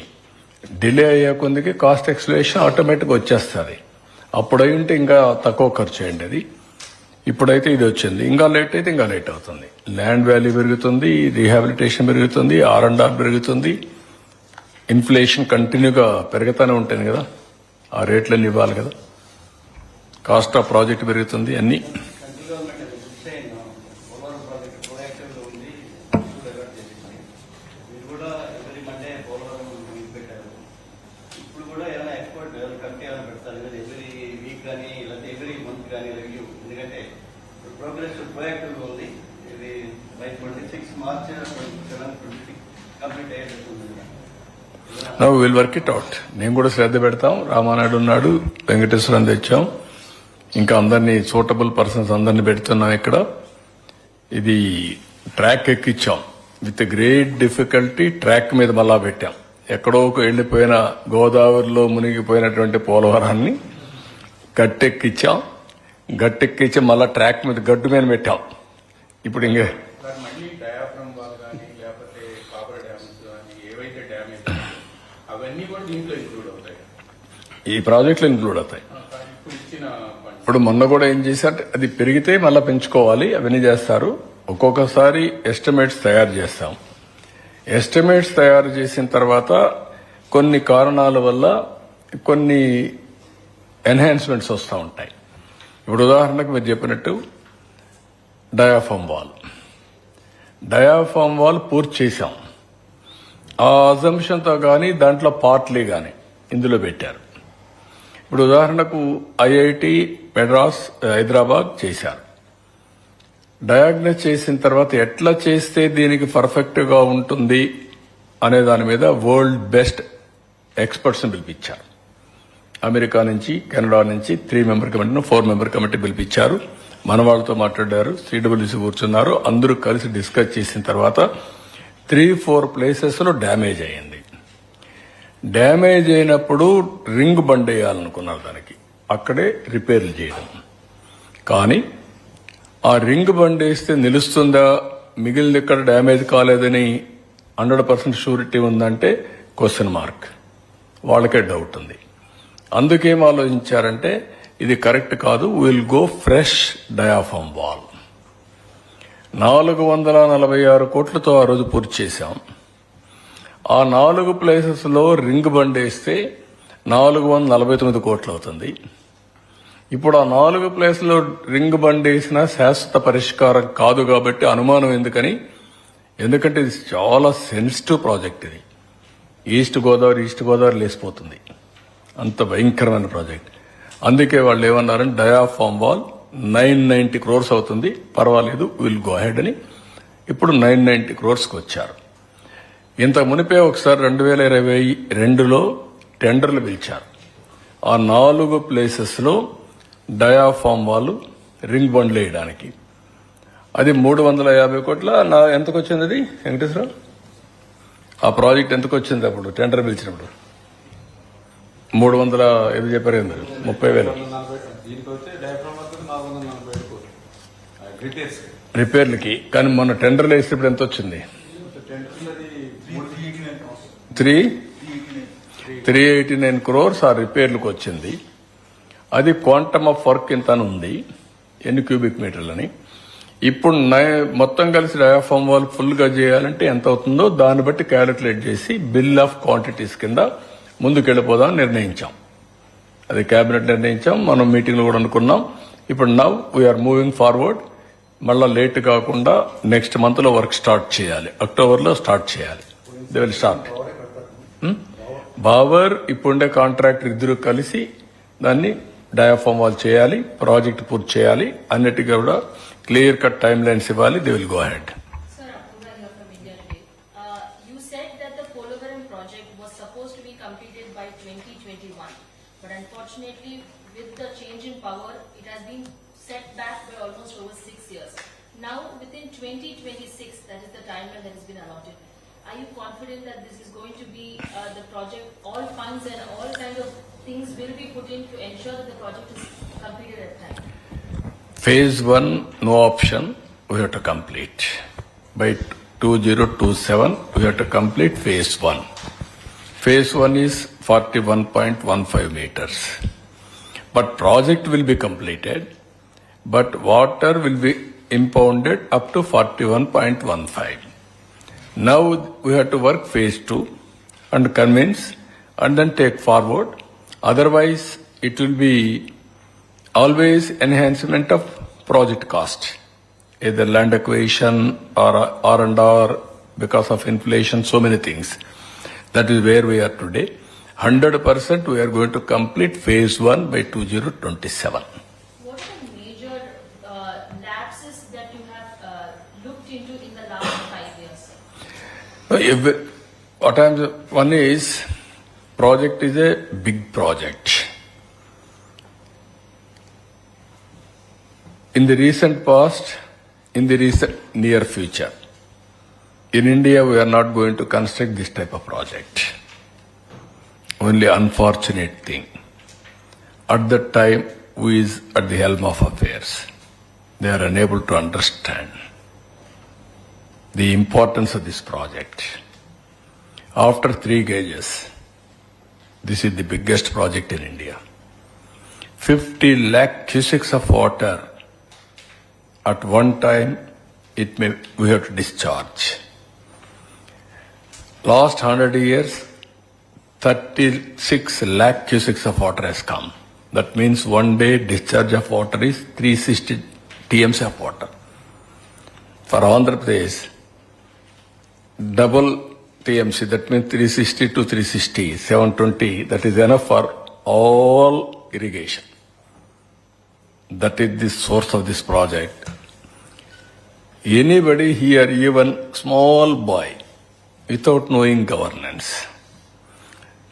డిలే అయ్యే కొందికి కాస్ట్ ఎక్స్ప్లెనేషన్ ఆటోమేటిక్గా వచ్చేస్తుంది. అప్పుడై ఉంటే ఇంకా తక్కువ ఖర్చు అయ్యండి అది. ఇప్పుడైతే ఇది వచ్చింది, ఇంకా లేట్ అయితే ఇంకా లేట్ అవుతుంది. ల్యాండ్ వాల్యూ పెరుగుతుంది, రీహాబిలిటేషన్ పెరుగుతుంది, R&R పెరుగుతుంది, ఇన్ఫ్లేషన్ కంటిన్యూగా పెరుగుతూనే ఉంటుంది కదా, ఆ రేట్లన్నీ ఇవ్వాలి కదా, కాస్ట్ ఆఫ్ ప్రాజెక్ట్ పెరుగుతుంది అన్నీ. Now will work it out. నేను కూడా శ్రద్ధ పెడతాం. రామానాయుడు ఉన్నాడు, వెంకటేశ్వరం తెచ్చాం, ఇంకా అందరినీ సూటబుల్ పర్సన్స్ అందరినీ పెడుతున్నాం. ఇక్కడ ఇది ట్రాక్ ఎక్కించాం విత్ గ్రేట్ డిఫికల్టీ. ట్రాక్ మీద మళ్ళా పెట్టాం. ఎక్కడో వెళ్లిపోయిన గోదావరిలో మునిగిపోయినటువంటి పోలవరాన్ని గట్టెక్కించి మళ్ళా ట్రాక్ మీద గడ్డు మీద పెట్టాం. ఇప్పుడు ఇంకే ఈ ప్రాజెక్టులు ఇంక్లూడ్ అవుతాయి. ఇప్పుడు మొన్న కూడా ఏం చేశారు, అది పెరిగితే మళ్ళీ పెంచుకోవాలి, అవన్నీ చేస్తారు. ఒక్కొక్కసారి ఎస్టిమేట్స్ తయారు చేస్తాం. ఎస్టిమేట్స్ తయారు చేసిన తర్వాత కొన్ని కారణాల వల్ల కొన్ని ఎన్హాన్స్మెంట్స్ వస్తూ ఉంటాయి. ఇప్పుడు ఉదాహరణకు మీరు చెప్పినట్టు డయాఫామ్ వాల్ పూర్తి చేశాం. ఆ అజంప్షన్తో కానీ దాంట్లో పార్ట్లీ కానీ ఇందులో పెట్టారు. ఇప్పుడు ఉదాహరణకు IIT మెడ్రాస్ హైదరాబాద్ చేశారు. డయాగ్నోస్ చేసిన తర్వాత ఎట్లా చేస్తే దీనికి పర్ఫెక్ట్ గా ఉంటుంది అనే దాని మీద వరల్డ్ బెస్ట్ ఎక్స్పర్ట్స్ ని పిలిపించారు. అమెరికా నుంచి, కెనడా నుంచి 3 మెంబర్ కమిటీను 4 మెంబర్ కమిటీ పిలిపించారు. మన వాళ్ళతో మాట్లాడారు, CWC కూర్చున్నారు, అందరూ కలిసి డిస్కస్ చేసిన తర్వాత 3-4 ప్లేసెస్ లో డ్యామేజ్ అయ్యింది. డ్యామేజ్ అయినప్పుడు రింగ్ బండ్ వేయాలనుకున్నారు. దానికి అక్కడే రిపేర్లు చేయడం. కానీ ఆ రింగ్ బండ్ వేస్తే నిలుస్తుందా, మిగిలిన ఎక్కడ డ్యామేజ్ కాలేదని 100% షూరిటీ ఉందంటే క్వశ్చన్ మార్క్. వాళ్ళకే డౌట్ ఉంది. అందుకేం ఆలోచించారంటే ఇది కరెక్ట్ కాదు, will go fresh diaphragm wall. 446 కోట్లతో ఆ రోజు పూర్తి చేశాం. ఆ 4 ప్లేసెస్ లో రింగ్ బండ్ వేస్తే 449 కోట్లు అవుతుంది. ఇప్పుడు ఆ 4 ప్లేస్లో రింగ్ బండ్ వేసిన శాశ్వత పరిష్కారం కాదు కాబట్టి అనుమానం ఎందుకని, ఎందుకంటే ఇది చాలా సెన్సిటివ్ ప్రాజెక్ట్. ఇది ఈస్ట్ గోదావరి లేసిపోతుంది, అంత భయంకరమైన ప్రాజెక్ట్. అందుకే వాళ్ళు ఏమన్నారంటే డయాఫామ్ వాల్ 990 crores అవుతుంది, పర్వాలేదు విల్ గో అహెడ్ అని ఇప్పుడు 990 crores వచ్చారు. ఇంత మునిపే ఒకసారి 2022లో టెండర్లు పిలిచారు. ఆ 4 ప్లేసెస్లో డయాఫామ్ వాల్ రింగ్ బండ్లు వేయడానికి అది 350 కోట్ల ఎంతకు వచ్చింది అది వెంకటేశ్వరరావు? ఆ ప్రాజెక్ట్ ఎంతకు వచ్చింది అప్పుడు టెండర్ పిలిచినప్పుడు? 300 ఏదో చెప్పారు, 30,000 రిపేర్లకి. కానీ మొన్న టెండర్లు వేసినప్పుడు ఎంత వచ్చింది? 389 crores ఆ రిపేర్లకు వచ్చింది. అది క్వాంటమ్ ఆఫ్ వర్క్ ఇంత ఉంది, ఎన్ని క్యూబిక్ మీటర్లని. ఇప్పుడు మొత్తం కలిసి డయాఫామ్ వాల్ ఫుల్ గా చేయాలంటే ఎంత అవుతుందో దాన్ని బట్టి క్యాలిక్యులేట్ చేసి బిల్ ఆఫ్ క్వాంటిటీస్ కింద ముందుకెళ్ళిపోదాం నిర్ణయించాం. అది కేబినెట్ నిర్ణయించాం, మనం మీటింగ్ లో కూడా అనుకున్నాం. ఇప్పుడు నవ్ వీఆర్ మూవింగ్ ఫార్వర్డ్. మళ్ళా లేట్ కాకుండా నెక్స్ట్ మంత్ లో వర్క్ స్టార్ట్ చేయాలి, అక్టోబర్లో స్టార్ట్ చేయాలి. They will start. బావర్ ఇప్పుడుండే కాంట్రాక్టర్ ఇద్దరు కలిసి దాన్ని డయాఫామ్ వాల్ చేయాలి, ప్రాజెక్ట్ పూర్తి చేయాలి, అన్నిటికీ కూడా క్లియర్ కట్ టైమ్ లైన్స్ ఇవ్వాలి. They will go ahead. Sir, Apurva here from India Today. You said that the Polavaram project was supposed to be completed by 2021, but unfortunately, with the change in power, it has been set back by almost over 6 years. Now, within 2026, that is the timeline that has been allotted. Are you confident that this is going to be the project, all funds and all kinds of things will be put in to ensure that the project is completed at time? Phase 1, no option, we have to complete. By 2027, we have to complete phase 1. Phase 1 is 41.15 meters. But project will be completed, but water will be impounded up to 41.15. Now we have to work phase 2 and convince and then take forward. Otherwise, it will be always enhancement of project cost, either land acquisition or R&R because of inflation, so many things. That is where we are today. 100% we are going to complete phase 1 by 2027. What are the major lapses that you have looked into in the last 5 years? One is, project is a big project. In the recent past, in the recent near future, in India we are not going to construct this type of project. Only unfortunate thing, at that time who is at the helm of affairs, they are unable to understand the importance of this project. After 3 gauges, this is the biggest project in India. 50 lakh cusics of water at one time we have to discharge. Last 100 years, 36 lakh cusics of water has come. That means one day discharge of water is 360 TMC of water. For Andhra Pradesh, double TMC, that means 360 to 360, 720, that is enough for all irrigation. That is the source of this project. Anybody here, even small boy, without knowing governance,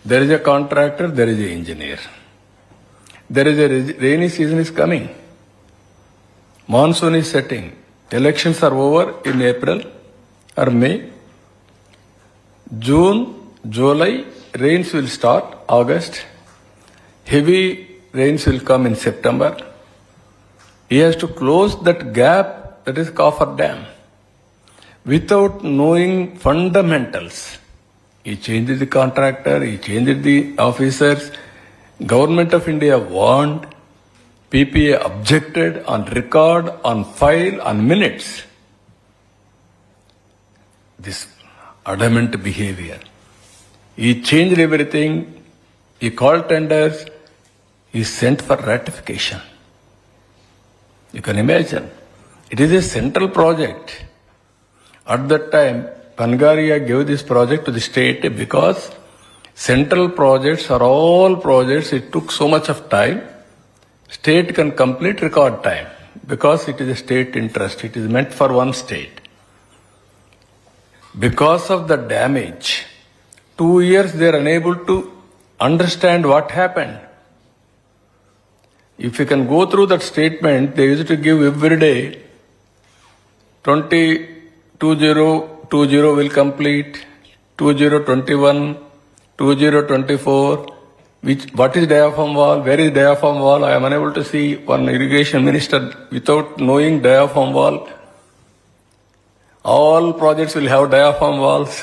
there is a contractor, there is an engineer. There is a rainy season is coming. Monsoon is setting. Elections are over in April or May. June, July, rains will start. August, heavy rains will come in September. He has to close that gap, that is Coffer Dam, without knowing fundamentals. He changed the contractor, he changed the officers. Government of India warned, PPA objected on record, on file, on minutes. This adamant behavior. He changed everything. He called tenders. is sent for ratification. You can imagine. It is a central project. At that time, Pangaria gave this project to the state because central projects are all projects. It took so much of time. State can complete record time because it is a state interest. It is meant for one state. Because of the damage, 2 years they are unable to understand what happened. If you can go through that statement, they used to give every day 2020 will complete, 2021, 2024. What is diaphragm wall? Where is diaphragm wall? I am unable to see one irrigation minister without knowing diaphragm wall. All projects will have diaphragm walls.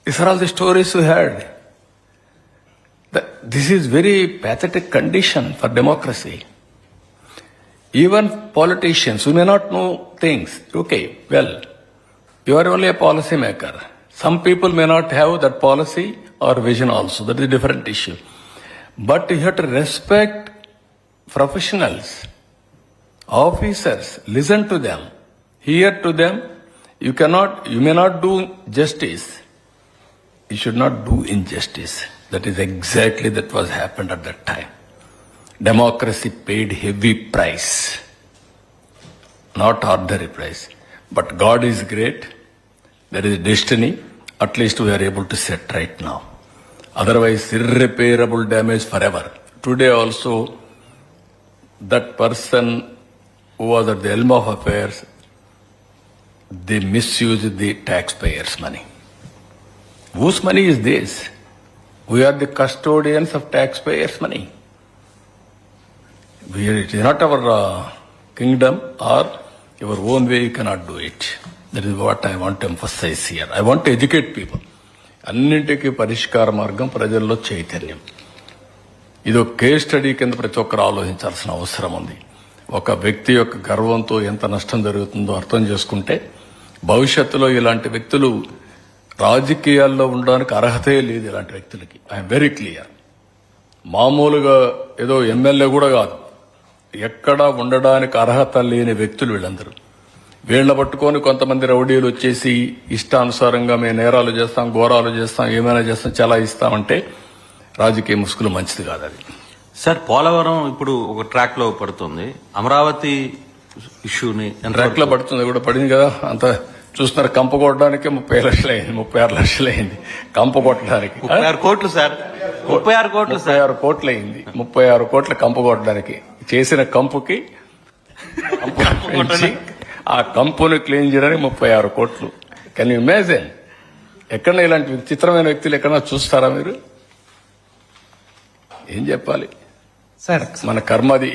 These are all the stories we heard. This is very pathetic condition for democracy. Even politicians who may not know things, okay, well, you are only a policy maker. Some people may not have that policy or vision also. That is a different issue. But you have to respect professionals, officers, listen to them, hear to them. You may not do justice. You should not do injustice. That is exactly that was happened at that time. Democracy paid heavy price, not ordinary price. But God is great. There is destiny. At least we are able to set right now. Otherwise, irreparable damage forever. Today also, that person who was at the helm of affairs, they misused the taxpayers' money. Whose money is this? We are the custodians of taxpayers' money. It is not our kingdom or your own way, you cannot do it. That is what I want to emphasize here. I want to educate people. అన్నింటికీ పరిష్కార మార్గం ప్రజల్లో చైతన్యం. ఇది ఒక case study కింద ప్రతి ఒక్కరు ఆలోచించాల్సిన అవసరం ఉంది. ఒక వ్యక్తి యొక్క గర్వంతో ఎంత నష్టం జరుగుతుందో అర్థం చేసుకుంటే భవిష్యత్తులో ఇలాంటి వ్యక్తులు రాజకీయాల్లో ఉండడానికి అర్హతే లేదు. ఇలాంటి వ్యక్తులకి ఐఎమ్ వెరీ క్లియర్. మామూలుగా ఏదో ఎమ్మెల్యే కూడా కాదు, ఎక్కడా ఉండడానికి అర్హత లేని వ్యక్తులు వీళ్ళందరూ. వీళ్ళ పట్టుకొని కొంతమంది రౌడీలు వచ్చేసి ఇష్టానుసారంగా మేము నేరాలు చేస్తాం, ఘోరాలు చేస్తాం, ఏమైనా చేస్తాం, చాలా ఇస్తామంటే రాజకీయ ముసుగులు మంచిది కాదు. అది సార్, పోలవరం ఇప్పుడు ఒక ట్రాక్ లో పడుతుంది. అమరావతి ఇష్యూని ట్రాక్ లో పడుతుంది కూడా పడింది కదా. అంత చూస్తున్నారు, కంప కొట్టడానికి 30 లక్షలు అయింది, 36 లక్షలు అయింది కంప కొట్టడానికి. 36 కోట్లు సార్, 36 కోట్లు సార్, 36 కోట్లు అయింది. 36 కోట్ల కంప కొట్టడానికి చేసిన కంపుకి ఆ కంపును క్లీన్ చేయడానికి 36 కోట్లు. Can you imagine? ఎక్కడ ఇలాంటి విచిత్రమైన వ్యక్తులు ఎక్కడన్నా చూస్తారా మీరు? ఏం చెప్పాలి సార్? మన కర్మది.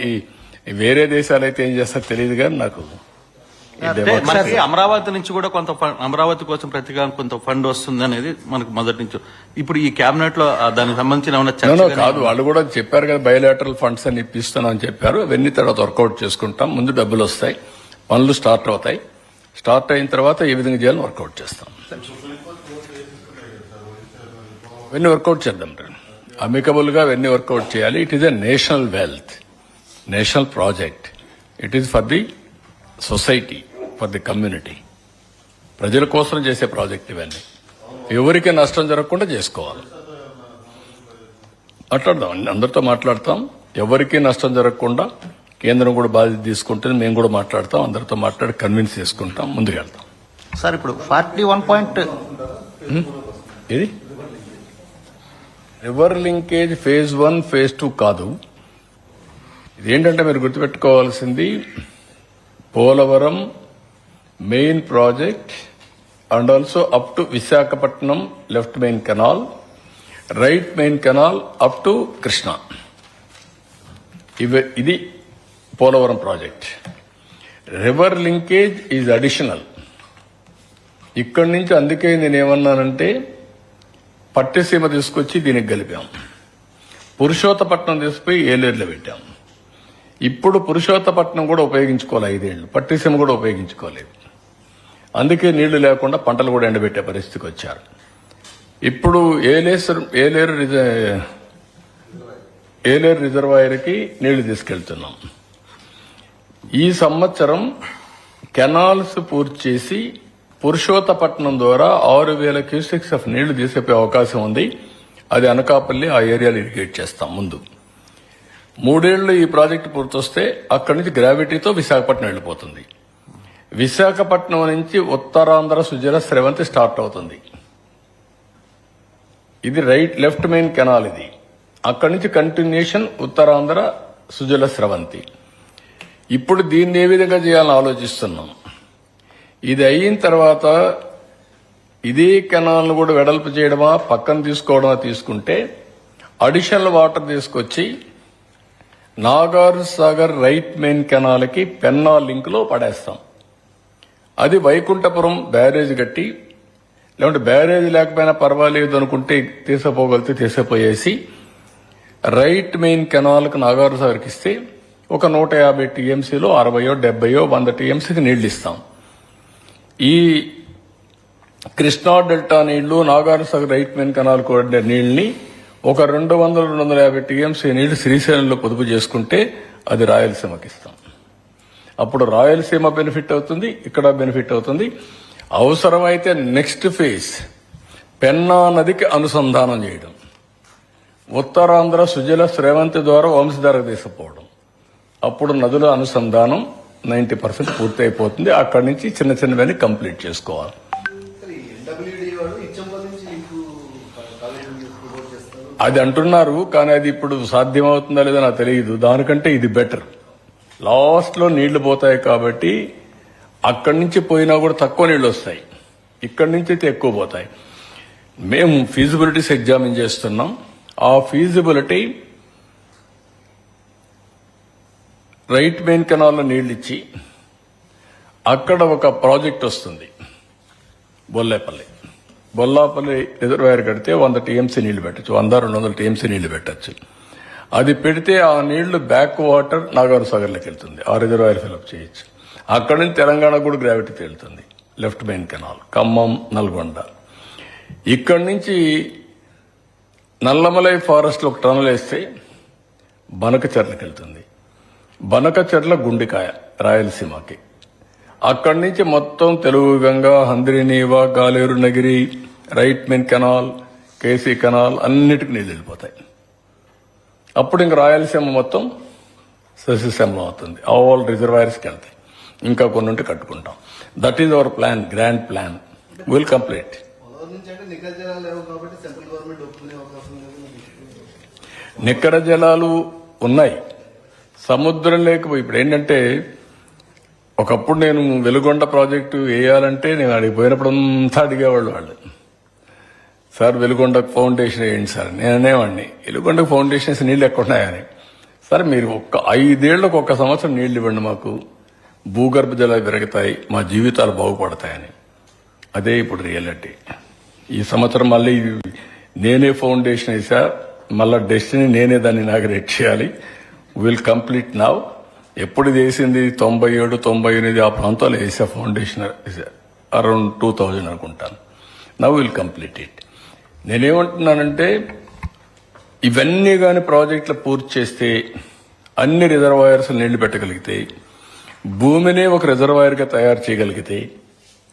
వేరే దేశాలు అయితే ఏం చేస్తారో తెలియదు కానీ నాకు మనకి అమరావతి నుంచి కూడా కొంత అమరావతి కోసం ప్రతిగా కొంత ఫండ్ వస్తుంది అనేది మనకు మొదటి నుంచి. ఇప్పుడు ఈ కేబినెట్ లో దానికి సంబంధించిన కాదు, వాళ్ళు కూడా చెప్పారు కదా, బయోలాటరల్ ఫండ్స్ అని ఇప్పిస్తున్నాం అని చెప్పారు. అవన్నీ తర్వాత వర్కౌట్ చేసుకుంటాం. ముందు డబ్బులు వస్తాయి, పనులు స్టార్ట్ అవుతాయి. స్టార్ట్ అయిన తర్వాత ఏ విధంగా చేయాలని వర్కౌట్ చేస్తాం. ఇవన్నీ వర్కౌట్ చేద్దాం. అమికబుల్ గా ఇవన్నీ వర్కౌట్ చేయాలి. It is a national wealth, national project. It is for the society, for the community. ప్రజల కోసం చేసే ప్రాజెక్ట్ ఇవన్నీ. ఎవరికి నష్టం జరగకుండా చేసుకోవాలి. మాట్లాడదాం, అందరితో మాట్లాడతాం. ఎవరికి నష్టం జరగకుండా కేంద్రం కూడా బాధ్యత తీసుకుంటుంది. మేము కూడా మాట్లాడతాం, అందరితో మాట్లాడి కన్విన్స్ చేసుకుంటాం, ముందుకెళ్తాం. సార్, ఇప్పుడు 41 ఇది రివర్ లింకేజ్ ఫేజ్ 1, ఫేజ్ 2 కాదు. ఇదేంటంటే మీరు గుర్తుపెట్టుకోవాల్సింది, Polavaram main project and also up to Visakhapatnam left main canal, right main canal up to Krishna. ఇది Polavaram project. River linkage is additional. ఇక్కడి నుంచి అందుకే నేనేమన్నానంటే పట్టిసీమ తీసుకొచ్చి దీనికి కలిపాం. పురుషోత్తపట్నం తీసుకుపోయి ఏలేరులో పెట్టాం. ఇప్పుడు పురుషోత్తపట్నం కూడా ఉపయోగించుకోవాలి 5 ఏళ్లు, పట్టిసీమ కూడా ఉపయోగించుకోలేదు. అందుకే నీళ్లు లేకుండా పంటలు కూడా ఎండబెట్టే పరిస్థితికి వచ్చారు. ఇప్పుడు ఏలేరు రిజర్వాయర్కి నీళ్లు తీసుకెళ్తున్నాం. ఈ సంవత్సరం కెనాల్స్ పూర్తి చేసి పురుషోత్తపట్నం ద్వారా 6,000 క్యూసెక్స్ ఆఫ్ నీళ్లు తీసేపోయే అవకాశం ఉంది. అది అనకాపల్లి ఆ ఏరియాలో ఇరిగేట్ చేస్తాం. ముందు 3 ఏళ్లు ఈ ప్రాజెక్టు పూర్తొస్తే అక్కడి నుంచి గ్రావిటీతో విశాఖపట్నం వెళ్ళిపోతుంది. విశాఖపట్నం నుంచి ఉత్తరాంధ్ర సుజల స్రవంతి స్టార్ట్ అవుతుంది. ఇది లెఫ్ట్ మెయిన్ కెనాల్. ఇది అక్కడి నుంచి కంటిన్యూషన్ ఉత్తరాంధ్ర సుజల స్రవంతి. ఇప్పుడు దీన్ని ఏ విధంగా చేయాలని ఆలోచిస్తున్నాం. ఇది అయిన తర్వాత ఇదే కెనాల్ను కూడా వెడల్పు చేయడమా పక్కన తీసుకోవడమా తీసుకుంటే అడిషనల్ వాటర్ తీసుకొచ్చి నాగార్ సాగర్ రైట్ మెయిన్ కెనాల్కి పెన్నా లింక్ లో పడేస్తాం. అది వైకుంఠపురం బ్యారేజ్ కట్టి, లేకుంటే బ్యారేజ్ లేకపోయినా పర్వాలేదు అనుకుంటే తీసపోగలితే తీసపోయేసి రైట్ మెయిన్ కెనాల్కి నాగార్ సాగర్కి ఇస్తే ఒక 150 టీఎంసీలో 60, 70, 100 టీఎంసీకి నీళ్లు ఇస్తాం. ఈ కృష్ణా డెల్టా నీళ్లు Nagar Sagar right main canal కూడా నీళ్ళని ఒక 200, 250 టీఎంసీ నీళ్లు శ్రీశైలంలో పొదుపు చేసుకుంటే అది రాయలసీమకి ఇస్తాం. అప్పుడు రాయలసీమ బెనిఫిట్ అవుతుంది, ఇక్కడ బెనిఫిట్ అవుతుంది. అవసరమైతే నెక్స్ట్ ఫేజ్ పెన్నా నదికి అనుసంధానం చేయడం, ఉత్తరాంధ్ర సుజల స్రవంతి ద్వారా వంశధారకు తీసుకుపోవడం. అప్పుడు నదుల అనుసంధానం 90% పూర్తి అయిపోతుంది. అక్కడి నుంచి చిన్న చిన్నవన్నీ కంప్లీట్ చేసుకోవాలి. అది అంటున్నారు, కానీ అది ఇప్పుడు సాధ్యమవుతుందా లేదా నాకు తెలియదు. దానికంటే ఇది బెటర్. లాస్ట్ లో నీళ్లు పోతాయి కాబట్టి అక్కడి నుంచి పోయినా కూడా తక్కువ నీళ్లు వస్తాయి, ఇక్కడి నుంచి అయితే ఎక్కువ పోతాయి. మేము ఫీజిబిలిటీస్ ఎగ్జామిన్ చేస్తున్నాం. ఆ ఫీజిబిలిటీ రైట్ మెయిన్ కెనాల్లో నీళ్లు ఇచ్చి అక్కడ ఒక ప్రాజెక్ట్ వస్తుంది, బొల్లాపల్లి రిజర్వాయర్ కడితే 100 టీఎంసీ నీళ్లు పెట్టచ్చు, 100-200 టీఎంసీ నీళ్లు పెట్టచ్చు. అది పెడితే ఆ నీళ్లు బ్యాక్ వాటర్ నాగార్ సాగర్లోకి వెళ్తుంది, ఆ రిజర్వాయర్ ఫిల్అప్ చేయొచ్చు. అక్కడి నుంచి తెలంగాణ కూడా గ్రావిటీ తేలుతుంది. Left main canal Khammam, Nalgonda. ఇక్కడి నుంచి నల్లమలై ఫారెస్ట్ లో ఒక టనల్ వేస్తే బనకచెర్లకు వెళ్తుంది. బనకచెర్ల గుండికాయ రాయలసీమకి. అక్కడి నుంచి మొత్తం Telugu Ganga, Handrineeva, Galeru Nagari, right main canal, K C canal అన్నిటికీ నీళ్ళు వెళ్ళిపోతాయి. అప్పుడు ఇంక రాయలసీమ మొత్తం సస్యశ్యామలం అవుతుంది. ఆల్ రిజర్వాయర్స్కి వెళ్తాయి. ఇంకా కొన్ని ఉంటే కట్టుకుంటాం. That is our plan, grand plan. Will complete. నిక్కర జలాలు ఉన్నాయి, సముద్రం లేకపోయి. ఇప్పుడు ఏంటంటే ఒకప్పుడు నేను వెలుగొండ ప్రాజెక్టు వేయాలంటే నేను అడిగి పోయినప్పుడు అంతా అడిగేవాళ్ళు వాళ్ళు, సార్ వెలుగొండకు ఫౌండేషన్ వేయండి సార్. నేను అనేవాడిని, వెలుగొండకు ఫౌండేషన్స్ నీళ్లు ఎక్కడున్నాయని. సార్ మీరు 5 ఏళ్లకు 1 సంవత్సరం నీళ్లు ఇవ్వండి, మాకు భూగర్భ జలాలు పెరుగుతాయి, మా జీవితాలు బాగుపడతాయని. అదే ఇప్పుడు రియాలిటీ. ఈ సంవత్సరం మళ్ళీ నేనే ఫౌండేషన్ వేసా, మళ్ళా డెస్టినీ నేనే దాన్ని ఇనాగరేట్ చేయాలి. Will complete now. ఎప్పుడు చేసింది 97, 98 ఆ ప్రాంతాల్లో వేసా ఫౌండేషన్, అరౌండ్ 2000 అనుకుంటాను. Now will complete it. నేనేమంటున్నానంటే ఇవన్నీ కానీ ప్రాజెక్టులు పూర్తి చేస్తే, అన్ని రిజర్వాయర్స్ నీళ్లు పెట్టగలిగితే, భూమినే ఒక రిజర్వాయర్గా తయారు చేయగలిగితే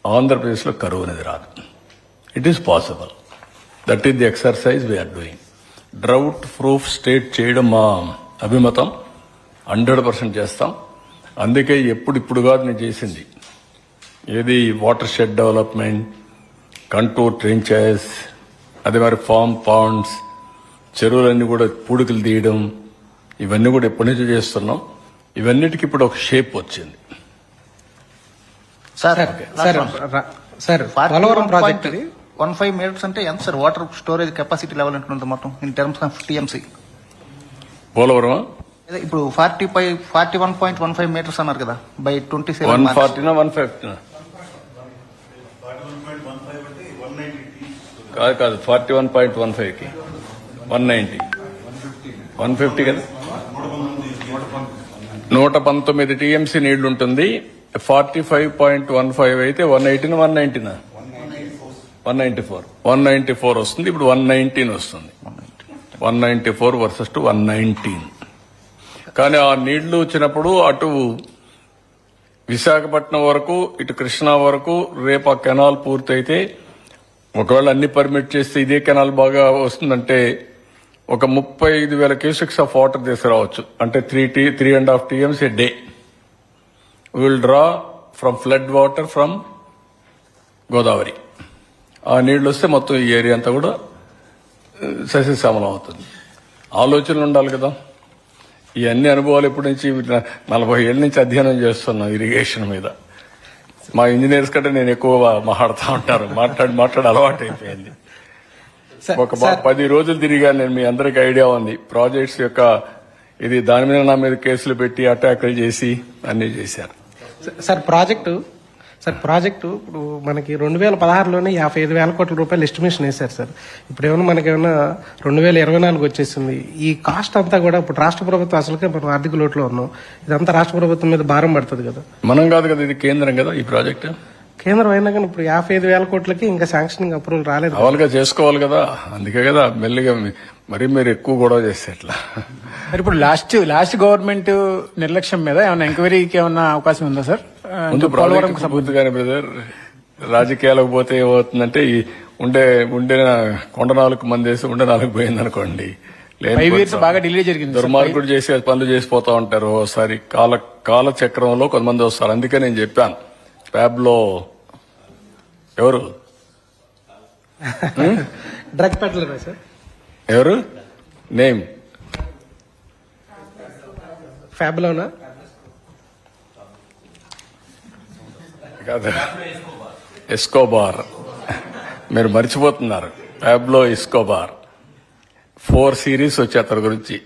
ఆంధ్రప్రదేశ్లో కరువు అనేది రాదు. It is possible. That is the exercise we are doing. Drought proof state చేయడం మా అభిమతం. 100% చేస్తాం. అందుకే ఇప్పుడు కాదు నేను చేసింది. ఏది వాటర్ షెడ్ డెవలప్మెంట్, కంటూర్ ట్రెంచెస్, అదే మరి ఫామ్ పాండ్స్, చెరువులన్నీ కూడా పూడికలు తీయడం, ఇవన్నీ కూడా ఎప్పటి నుంచో చేస్తున్నాం. ఇవన్నిటికి ఇప్పుడు ఒక షేప్ వచ్చింది. సార్ పోలవరం ప్రాజెక్ట్ 15 మీటర్స్ అంటే ఎంత sir? Water storage capacity level ఉంటుంది మొత్తం in terms of TMC. Polavaram ఇప్పుడు 41.15 మీటర్స్ అన్నారు కదా, బై 27 140 150 కాదు 41.15 కి 190 150 కదా, 119 టీఎంసీ నీళ్లు ఉంటుంది. 45.15 అయితే 180 190 194 వస్తుంది. ఇప్పుడు 119 వస్తుంది. 194 వర్సెస్ టు 119. కానీ ఆ నీళ్లు వచ్చినప్పుడు అటు విశాఖపట్నం వరకు ఇటు కృష్ణా వరకు రేపు ఆ కెనాల్ పూర్తయితే ఒకవేళ అన్ని పర్మిట్ చేస్తే ఇదే కెనాల్ బాగా వస్తుందంటే ఒక 35,000 క్యూసెక్స్ ఆఫ్ వాటర్ తీసుకురావచ్చు. అంటే 3.5 TMs a day will draw from flood water from Godavari. ఆ నీళ్లు వస్తే మొత్తం ఈ ఏరియా అంతా కూడా సస్యశ్యామలం అవుతుంది. ఆలోచనలు ఉండాలి కదా. ఈ అన్ని అనుభవాలు ఎప్పటి నుంచి 40 ఏళ్ళ నుంచి అధ్యయనం చేస్తున్నాం ఇరిగేషన్ మీద. మా ఇంజనీర్స్ కంటే నేను ఎక్కువ మాట్లాడుతూ ఉంటారు. మాట్లాడి అలవాటు అయిపోయింది. ఒక 10 రోజులు తిరిగాను నేను. మీ అందరికి ఐడియా ఉంది ప్రాజెక్ట్స్ యొక్క ఇది. దాని మీద నా మీద కేసులు పెట్టి అటాకులు చేసి అన్ని చేశారు. సార్ ప్రాజెక్టు ఇప్పుడు మనకి 2016లోనే 55,000 కోట్ల రూపాయలు ఎస్టిమేషన్ వేశారు సార్. ఇప్పుడు ఏమైనా మనకేమైనా 2024 వచ్చేసింది. ఈ కాస్ట్ అంతా కూడా ఇప్పుడు రాష్ట్ర ప్రభుత్వం అసలుకే మనం ఆర్థిక లోటులో ఉన్నాం. ఇదంతా రాష్ట్ర ప్రభుత్వం మీద భారం పడుతుంది కదా. మనం కాదు కదా, ఇది కేంద్రం కదా ఈ ప్రాజెక్టు. కేంద్రం అయినా కానీ ఇప్పుడు 55,000 కోట్లకి ఇంకా శాంక్షనింగ్ అప్రూవల్ రాలేదు. అవలుగా చేసుకోవాలి కదా. అందుకే కదా మెల్లిగా మరి మీరు ఎక్కువ గొడవ చేస్తే ఎట్లా. మరి ఇప్పుడు లాస్ట్ గవర్నమెంట్ నిర్లక్ష్యం మీద ఏమైనా ఎంక్వైరీకి ఏమన్నా అవకాశం ఉందా సార్? ముందు ప్రాజెక్ట్ పూర్తిగానే బ్రదర్. రాజకీయాలకు పోతే ఏమవుతుందంటే ఈ ఉండే కొండ 4 మంది వేసి ఉండే 4 పోయింది అనుకోండి. 5 years బాగా డిలే జరిగింది. దుర్మార్గుడు చేసే పనులు చేసిపోతా ఉంటారు. ఓసారి కాల చక్రంలో కొంతమంది వస్తారు. అందుకే నేను చెప్పాను ప్యాబ్ లో ఎవరు డ్రగ్ పెట్లర్ సార్, ఎవరు నేమ్ ఫ్యాబ్లోనా కాదు, ఎస్కోబార్. మీరు మర్చిపోతున్నారు. ప్యాబ్లో ఎస్కోబార్ 4 సిరీస్ వచ్చి అతని గురించి.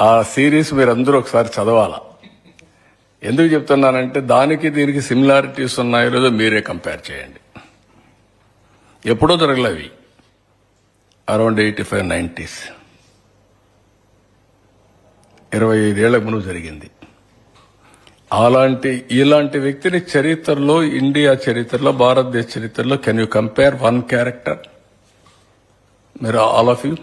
ఆ సిరీస్ మీరు అందరూ ఒకసారి చదవాలా. ఎందుకు చెప్తున్నానంటే దానికి దీనికి సిమిలారిటీస్ ఉన్నాయో లేదో మీరే కంపేర్ చేయండి. ఎప్పుడో జరగలేవి, అరౌండ్ 85-90s, 25 ఏళ్ల ముందు జరిగింది. ఇలాంటి వ్యక్తిని చరిత్రలో, ఇండియా చరిత్రలో, భారతదేశ చరిత్రలో can you compare one character? మీరు all of you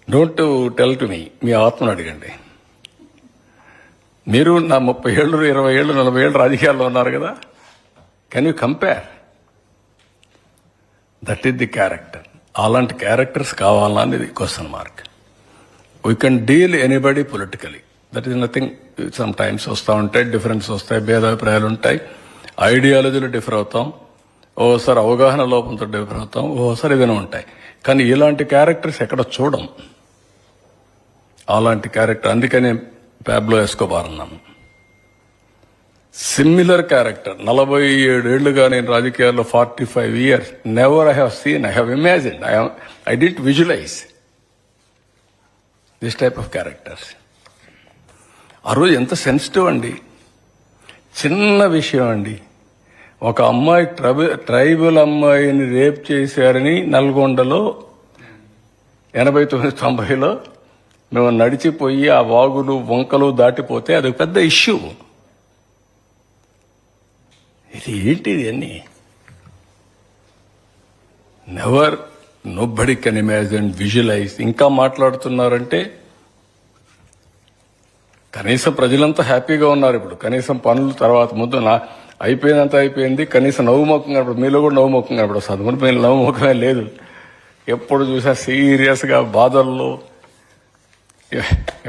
don't tell to me. మీ ఆత్మను అడగండి. మీరు నా 30 ఏళ్ళు, 20 ఏళ్ళు, 40 ఏళ్ళు రాజకీయాల్లో ఉన్నారు కదా. Can you compare? That is the character. అలాంటి క్యారెక్టర్స్ కావాలా అనేది question mark. We can deal anybody politically. That is nothing. Some times వస్తూ ఉంటాయి, డిఫరెన్స్ వస్తాయి, భేదాభిప్రాయాలు ఉంటాయి, ఐడియాలజీలు డిఫర్ అవుతాం, ఓసారి అవగాహన లోపంతో డిఫర్ అవుతాం, ఓసారి ఏదైనా ఉంటాయి. కానీ ఇలాంటి క్యారెక్టర్స్ ఎక్కడ చూడం. అలాంటి క్యారెక్టర్ అందుకనే ప్యాబ్లో ఎస్కోబార్ అన్నాను. Similar character. 47 ఏళ్లుగా నేను రాజకీయాల్లో, 45 years. Never I have seen, I have imagine, I did visualize this type of characters. ఆ రోజు ఎంత సెన్సిటివ్ అండి. చిన్న విషయం అండి. ఒక అమ్మాయి ట్రైబల్ అమ్మాయిని రేప్ చేశారని నల్గొండలో 89-90లో మేము నడిచిపోయి ఆ వాగులు వంకలు దాటిపోతే అది పెద్ద ఇష్యూ. ఇది ఏంటిది అన్ని? Never, nobody can imagine, visualize. ఇంకా మాట్లాడుతున్నారంటే కనీసం ప్రజలంతా హ్యాపీగా ఉన్నారు ఇప్పుడు. కనీసం పనులు తర్వాత ముందు అయిపోయినంత అయిపోయింది. కనీసం నవ్వుముఖం కనపడు. మీలో కూడా నవ్వుముఖం కనపడు. చదువుకుని మీరు నవ్వుముఖమే లేదు. ఎప్పుడు చూసా సీరియస్ గా బాధల్లో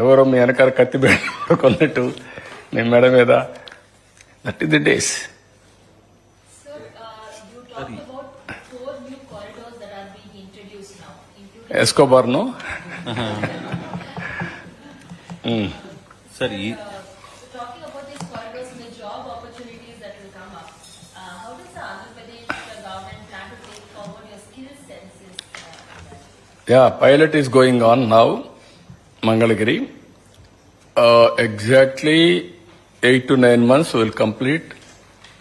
ఎవరో మీ వెనకాల కత్తి కొన్నట్టు మీ మెడ మీద. That is the days. Sir, you talked about 4 new corridors that are being introduced now, including ఎస్కోబార్ను sir talking about these corridors and the job opportunities that will come up. How does the Andhra Pradesh government plan to take forward your skill census? Pilot is going on now, Mangalagiri. Exactly 8 to 9 months we will complete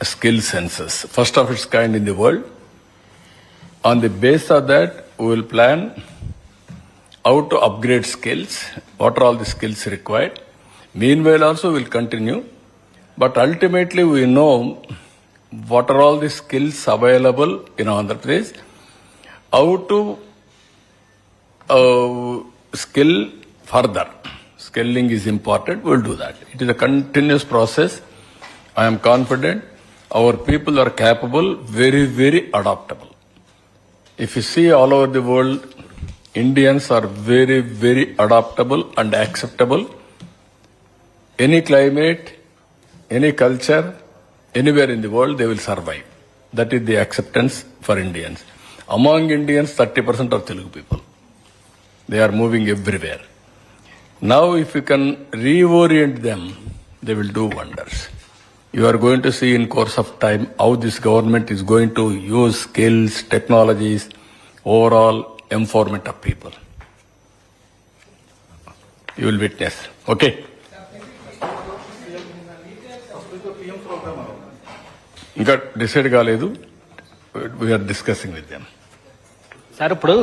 a skill census, first of its kind in the world. On the base of that, we will plan how to upgrade skills, what are all the skills required. Meanwhile also we will continue, but ultimately we know what are all the skills available in Andhra Pradesh. how to skill further. Skilling is important. We'll do that. It is a continuous process. I am confident our people are capable, very, very adaptable. If you see all over the world, Indians are very, very adaptable and acceptable. Any climate, any culture, anywhere in the world, they will survive. That is the acceptance for Indians. Among Indians, 30% are Telugu people. They are moving everywhere. Now, if you can reorient them, they will do wonders. You are going to see in course of time how this government is going to use skills, technologies, overall empowerment of people. You will witness. Okay? ఇంకా decide కాలేదు. We are discussing with them. Sir ఇప్పుడు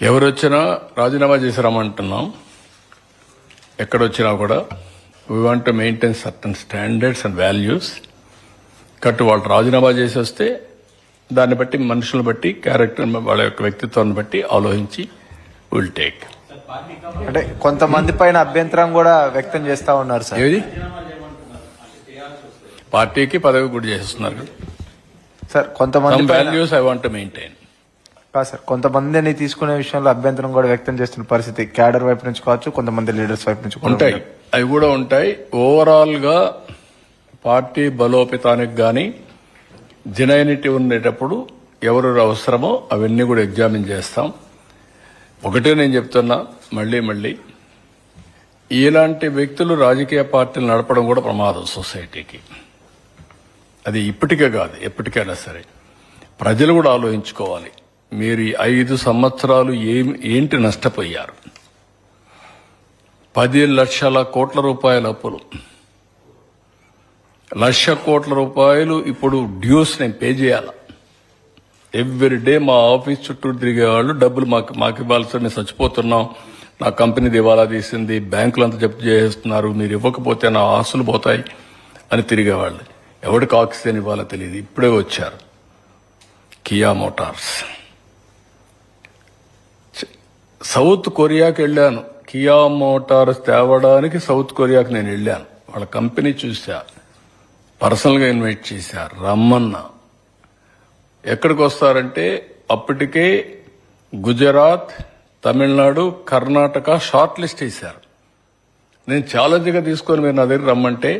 ఎవరు వచ్చినా రాజీనామా చేసి రమ్మంటున్నాం. ఎక్కడొచ్చినా కూడా we want to maintain certain standards and values. కట్టు వాళ్ళు రాజీనామా చేసి వస్తే దాన్ని బట్టి మనుషులను బట్టి క్యారెక్టర్ వాళ్ళ యొక్క వ్యక్తిత్వాన్ని బట్టి ఆలోచించి విల్ టేక్. అంటే కొంతమంది పైన అభ్యంతరం కూడా వ్యక్తం చేస్తా ఉన్నారు సార్. ఏది పార్టీకి పదవి కూడా చేస్తున్నారు. సార్ కొంతమంది values I want to maintain. కాదు సార్, కొంతమందిని తీసుకునే విషయంలో అభ్యంతరం కూడా వ్యక్తం చేస్తున్న పరిస్థితి క్యాడర్ వైపు నుంచి కావచ్చు, కొంతమంది లీడర్స్ వైపు నుంచి కూడా ఉంటాయి. అవి కూడా ఉంటాయి. ఓవరాల్ గా పార్టీ బలోపేతానికి గాని జెన్యూనిటీ ఉండేటప్పుడు ఎవరు అవసరమో అవన్నీ కూడా ఎగ్జామిన్ చేస్తాం. ఒకటే నేను చెప్తున్నా మళ్ళీ ఇలాంటి వ్యక్తులు రాజకీయ పార్టీలు నడపడం కూడా ప్రమాదం సొసైటీకి. అది ఇప్పటికే కాదు, ఎప్పటికైనా సరే ప్రజలు కూడా ఆలోచించుకోవాలి. మీరు ఈ 5 సంవత్సరాలు ఏంటి నష్టపోయారు? 10 లక్షల కోట్ల రూపాయల అప్పులు, 1,00,000 కోట్ల రూపాయలు ఇప్పుడు డ్యూస్ నేను పే చేయాల. ఎవ్రీ డే మా ఆఫీస్ చుట్టూ తిరిగేవాళ్ళు డబ్బులు మాకు ఇవ్వాల్సి, మేము చచ్చిపోతున్నాం, నా కంపెనీ దివాలా తీసింది, బ్యాంకులు అంతా జప్తు చేస్తున్నారు, మీరు ఇవ్వకపోతే నా ఆస్తులు పోతాయి అని తిరిగేవాళ్ళు. ఎవరికి ఆక్సిజన్ ఇవ్వాలో తెలియదు. ఇప్పుడే వచ్చారు కియా మోటార్స్. సౌత్ కొరియాకి వెళ్ళాను. కియా మోటార్స్ తేవడానికి సౌత్ కొరియాకి నేను వెళ్ళాను. వాళ్ళ కంపెనీ చూసా, పర్సనల్గా ఇన్వైట్ చేశారు, రమ్మన్నా. ఎక్కడికి వస్తారంటే అప్పటికే గుజరాత్, తమిళనాడు, కర్ణాటక షార్ట్ లిస్ట్ వేశారు. నేను ఛాలెంజ్గా తీసుకొని మీరు నా దగ్గర రమ్మంటే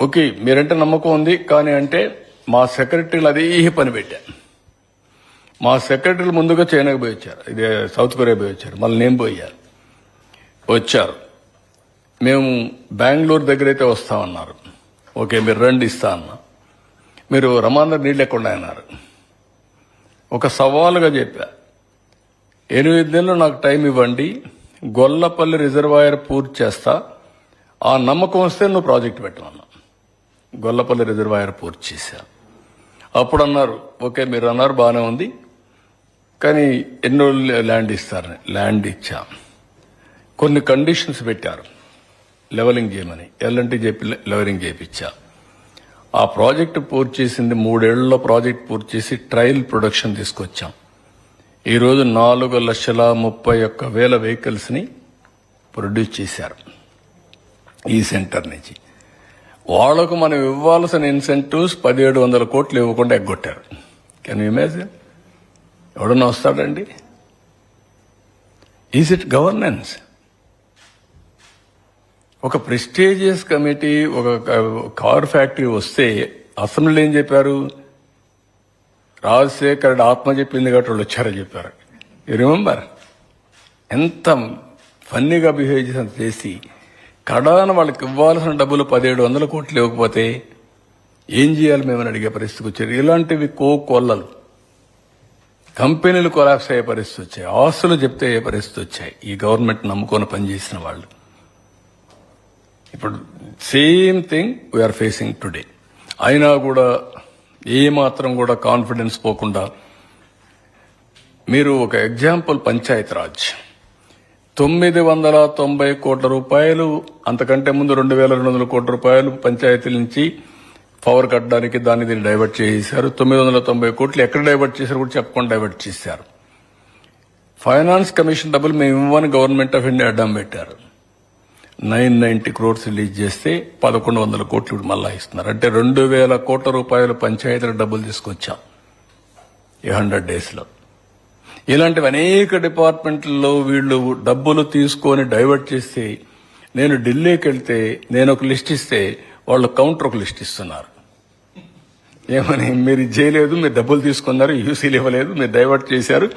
ఓకే మీరంటే నమ్మకం ఉంది కానీ అంటే మా సెక్రటరీలు అదే పని పెట్టాను. మా సెక్రటరీలు ముందుగా చైనాకి పోయి వచ్చారు, ఇదే సౌత్ కొరియా పోయి వచ్చారు, మళ్ళీ నేను పోయాను. వచ్చారు, మేము బెంగళూరు దగ్గర అయితే వస్తామన్నారు. ఓకే మీరు రండి ఇస్తా అన్నా. మీరు రమాందర్ నీళ్ళు ఎక్కడ అన్నారు. ఒక సవాలుగా చెప్పా, 8 నెలలు నాకు టైం ఇవ్వండి, గొల్లపల్లి రిజర్వాయర్ పూర్తి చేస్తా, ఆ నమ్మకం వస్తే నువ్వు ప్రాజెక్ట్ పెట్టమన్నా. గొల్లపల్లి రిజర్వాయర్ పూర్తి చేశా. అప్పుడు అన్నారు ఓకే మీరు అన్నారు బాగానే ఉంది కానీ ఎన్ని రోజులు ల్యాండ్ ఇస్తారని. ల్యాండ్ ఇచ్చా. కొన్ని కండిషన్స్ పెట్టారు లెవెలింగ్ చేయమని. ఎల్ఎన్టీ చెప్పి లెవెలింగ్ చేయించా. ఆ ప్రాజెక్టు పూర్తి చేసింది 3 ఏళ్లలో ప్రాజెక్ట్ పూర్తి చేసి ట్రయల్ ప్రొడక్షన్ తీసుకొచ్చాం. ఈరోజు 4,31,000 వెహికల్స్ ని ప్రొడ్యూస్ చేశారు ఈ సెంటర్ నుంచి. వాళ్లకు మనం ఇవ్వాల్సిన ఇన్సెంటివ్స్ 1,700 కోట్లు ఇవ్వకుండా ఎగ్గొట్టారు. Can you imagine? ఎవడన్నా వస్తాడండి? Is it governance? ఒక ప్రెస్టీజియస్ కమిటీ, ఒక కార్ ఫ్యాక్టరీ వస్తే అసెంబ్లీలో ఏం చెప్పారు? రాజశేఖర్ ఆత్మ చెప్పింది కాబట్టి వాళ్ళు వచ్చారని చెప్పారు. You remember? ఎంత ఫన్నీగా బిహేవ్ చేసి కడాన వాళ్ళకి ఇవ్వాల్సిన డబ్బులు 1,700 కోట్లు ఇవ్వకపోతే ఏం చేయాలి మేమని అడిగే పరిస్థితికి వచ్చారు. ఇలాంటివి కోకొల్లలు. కంపెనీలు కొలాప్స్ అయ్యే పరిస్థితి వచ్చాయి, ఆస్తులు చెప్తే అయ్యే పరిస్థితి వచ్చాయి ఈ గవర్నమెంట్ నమ్ముకొని పనిచేసిన వాళ్ళు. ఇప్పుడు same thing we are facing today. అయినా కూడా ఏమాత్రం కూడా కాన్ఫిడెన్స్ పోకుండా, మీరు ఒక ఎగ్జాంపుల్ పంచాయత్ రాజ్ 990 కోట్ల రూపాయలు, అంతకంటే ముందు 2200 కోట్ల రూపాయలు పంచాయతీల నుంచి పవర్ కట్టడానికి దాన్ని దీన్ని డైవర్ట్ చేశారు. 990 కోట్లు ఎక్కడ డైవర్ట్ చేశారు కూడా చెప్పకుండా డైవర్ట్ చేశారు. ఫైనాన్స్ కమిషన్ డబ్బులు మేము ఇవ్వని గవర్నమెంట్ ఆఫ్ ఇండియా అడ్డం పెట్టారు. 990 క్రోర్స్ రిలీజ్ చేస్తే 1100 కోట్లు ఇప్పుడు మళ్ళా ఇస్తున్నారు. అంటే 2000 కోట్ల రూపాయలు పంచాయతీల డబ్బులు తీసుకొచ్చాం ఈ 100 days లో. ఇలాంటివి అనేక డిపార్ట్మెంట్లలో వీళ్ళు డబ్బులు తీసుకొని డైవర్ట్ చేస్తే, నేను ఢిల్లీకి వెళ్తే నేను ఒక లిస్ట్ ఇస్తే వాళ్ళు కౌంటర్ ఒక లిస్ట్ ఇస్తున్నారు. ఏమని, మీరు ఇది చేయలేదు, మీరు డబ్బులు తీసుకున్నారు, యూసీలు ఇవ్వలేదు, మీరు డైవర్ట్ చేశారు,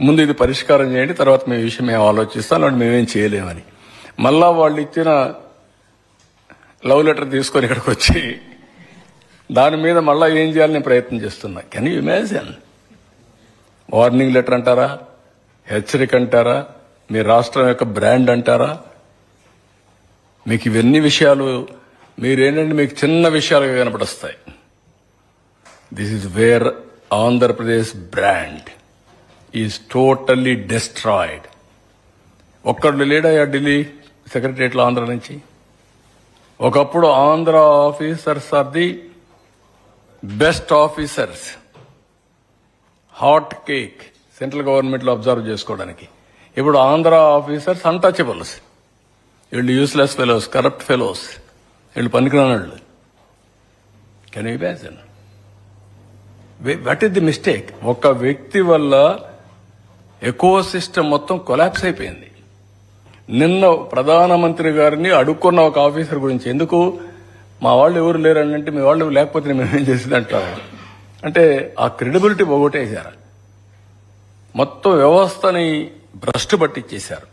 ముందు ఇది పరిష్కారం చేయండి, తర్వాత మీ విషయం మేము ఆలోచిస్తాం, అలాంటి మేమేం చేయలేమని. మళ్ళా వాళ్ళు ఇచ్చిన లవ్ లెటర్ తీసుకొని ఇక్కడికి వచ్చి దాని మీద మళ్ళా ఏం చేయాలని ప్రయత్నం చేస్తున్నా. Can you imagine? Warning letter అంటారా, హెచ్చరిక అంటారా, మీ రాష్ట్రం యొక్క బ్రాండ్ అంటారా? మీకు ఇవన్నీ విషయాలు మీరేంటంటే మీకు చిన్న విషయాలుగా కనపడొస్తాయి. This is where Andhra Pradesh brand is totally destroyed. ఒక్కడు లేడయ్యా ఢిల్లీ సెక్రటరియట్లో ఆంధ్ర నుంచి. ఒకప్పుడు Andhra officers are the best officers, hot cake central government లో అబ్జర్వ్ చేసుకోవడానికి. ఇప్పుడు ఆంధ్ర ఆఫీసర్స్ అన్టచబుల్స్, వీళ్ళు యూస్లెస్ ఫెలోస్, కరప్ట్ ఫెలోస్, వీళ్ళు పనికిరానళ్ళు. Can you imagine? What is the mistake? ఒక వ్యక్తి వల్ల ఎకో సిస్టమ్ మొత్తం కొలాప్స్ అయిపోయింది. నిన్న ప్రధానమంత్రి గారిని అడుక్కున్న ఒక ఆఫీసర్ గురించి, ఎందుకు మా వాళ్ళు ఎవరు లేరని అంటే, మీ వాళ్ళు లేకపోతే మేమేం చేసింది అంటారు. అంటే ఆ క్రెడిబిలిటీ పోగొట్టేశారు, మొత్తం వ్యవస్థని భ్రష్టు పట్టించేశారు.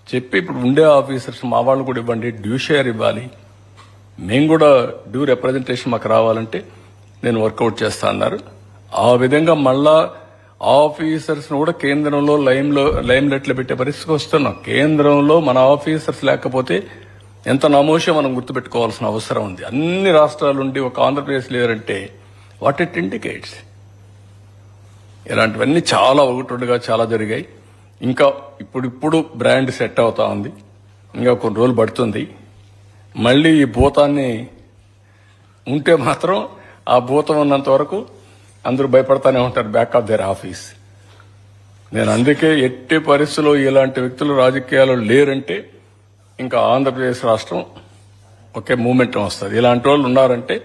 చెప్పి ఇప్పుడు ఉండే ఆఫీసర్స్ మా వాళ్ళు కూడా ఇవ్వండి, డ్యూ షేర్ ఇవ్వాలి, మేము కూడా డ్యూ రిప్రజెంటేషన్ మాకు రావాలంటే నేను వర్కౌట్ చేస్తా అన్నారు. ఆ విధంగా మళ్ళా ఆఫీసర్స్ కూడా కేంద్రంలో లైమ్ లైట్లో పెట్టే పరిస్థితికి వస్తున్నాం. కేంద్రంలో మన ఆఫీసర్స్ లేకపోతే ఎంత నమోషో మనం గుర్తుపెట్టుకోవాల్సిన అవసరం ఉంది. అన్ని రాష్ట్రాల నుండి ఒక ఆంధ్రప్రదేశ్ లేదంటే వాట్ ఇట్ ఇండికేట్స్. ఇలాంటివన్నీ చాలా ఒకటిగా చాలా జరిగాయి. ఇంకా ఇప్పుడు బ్రాండ్ సెట్ అవుతా ఉంది, ఇంకా కొన్ని రోజులు పడుతుంది. మళ్ళీ ఈ భూతాన్ని ఉంటే మాత్రం ఆ భూతం ఉన్నంత వరకు అందరూ భయపడతానే ఉంటారు, బ్యాక్ ఆఫ్ దేర్ ఆఫీస్. నేను అందుకే ఎట్టి పరిస్థితుల్లో ఇలాంటి వ్యక్తులు రాజకీయాలు లేరంటే ఇంకా ఆంధ్రప్రదేశ్ రాష్ట్రం ఒకే మూమెంట్ వస్తుంది. ఇలాంటి వాళ్ళు ఉన్నారంటే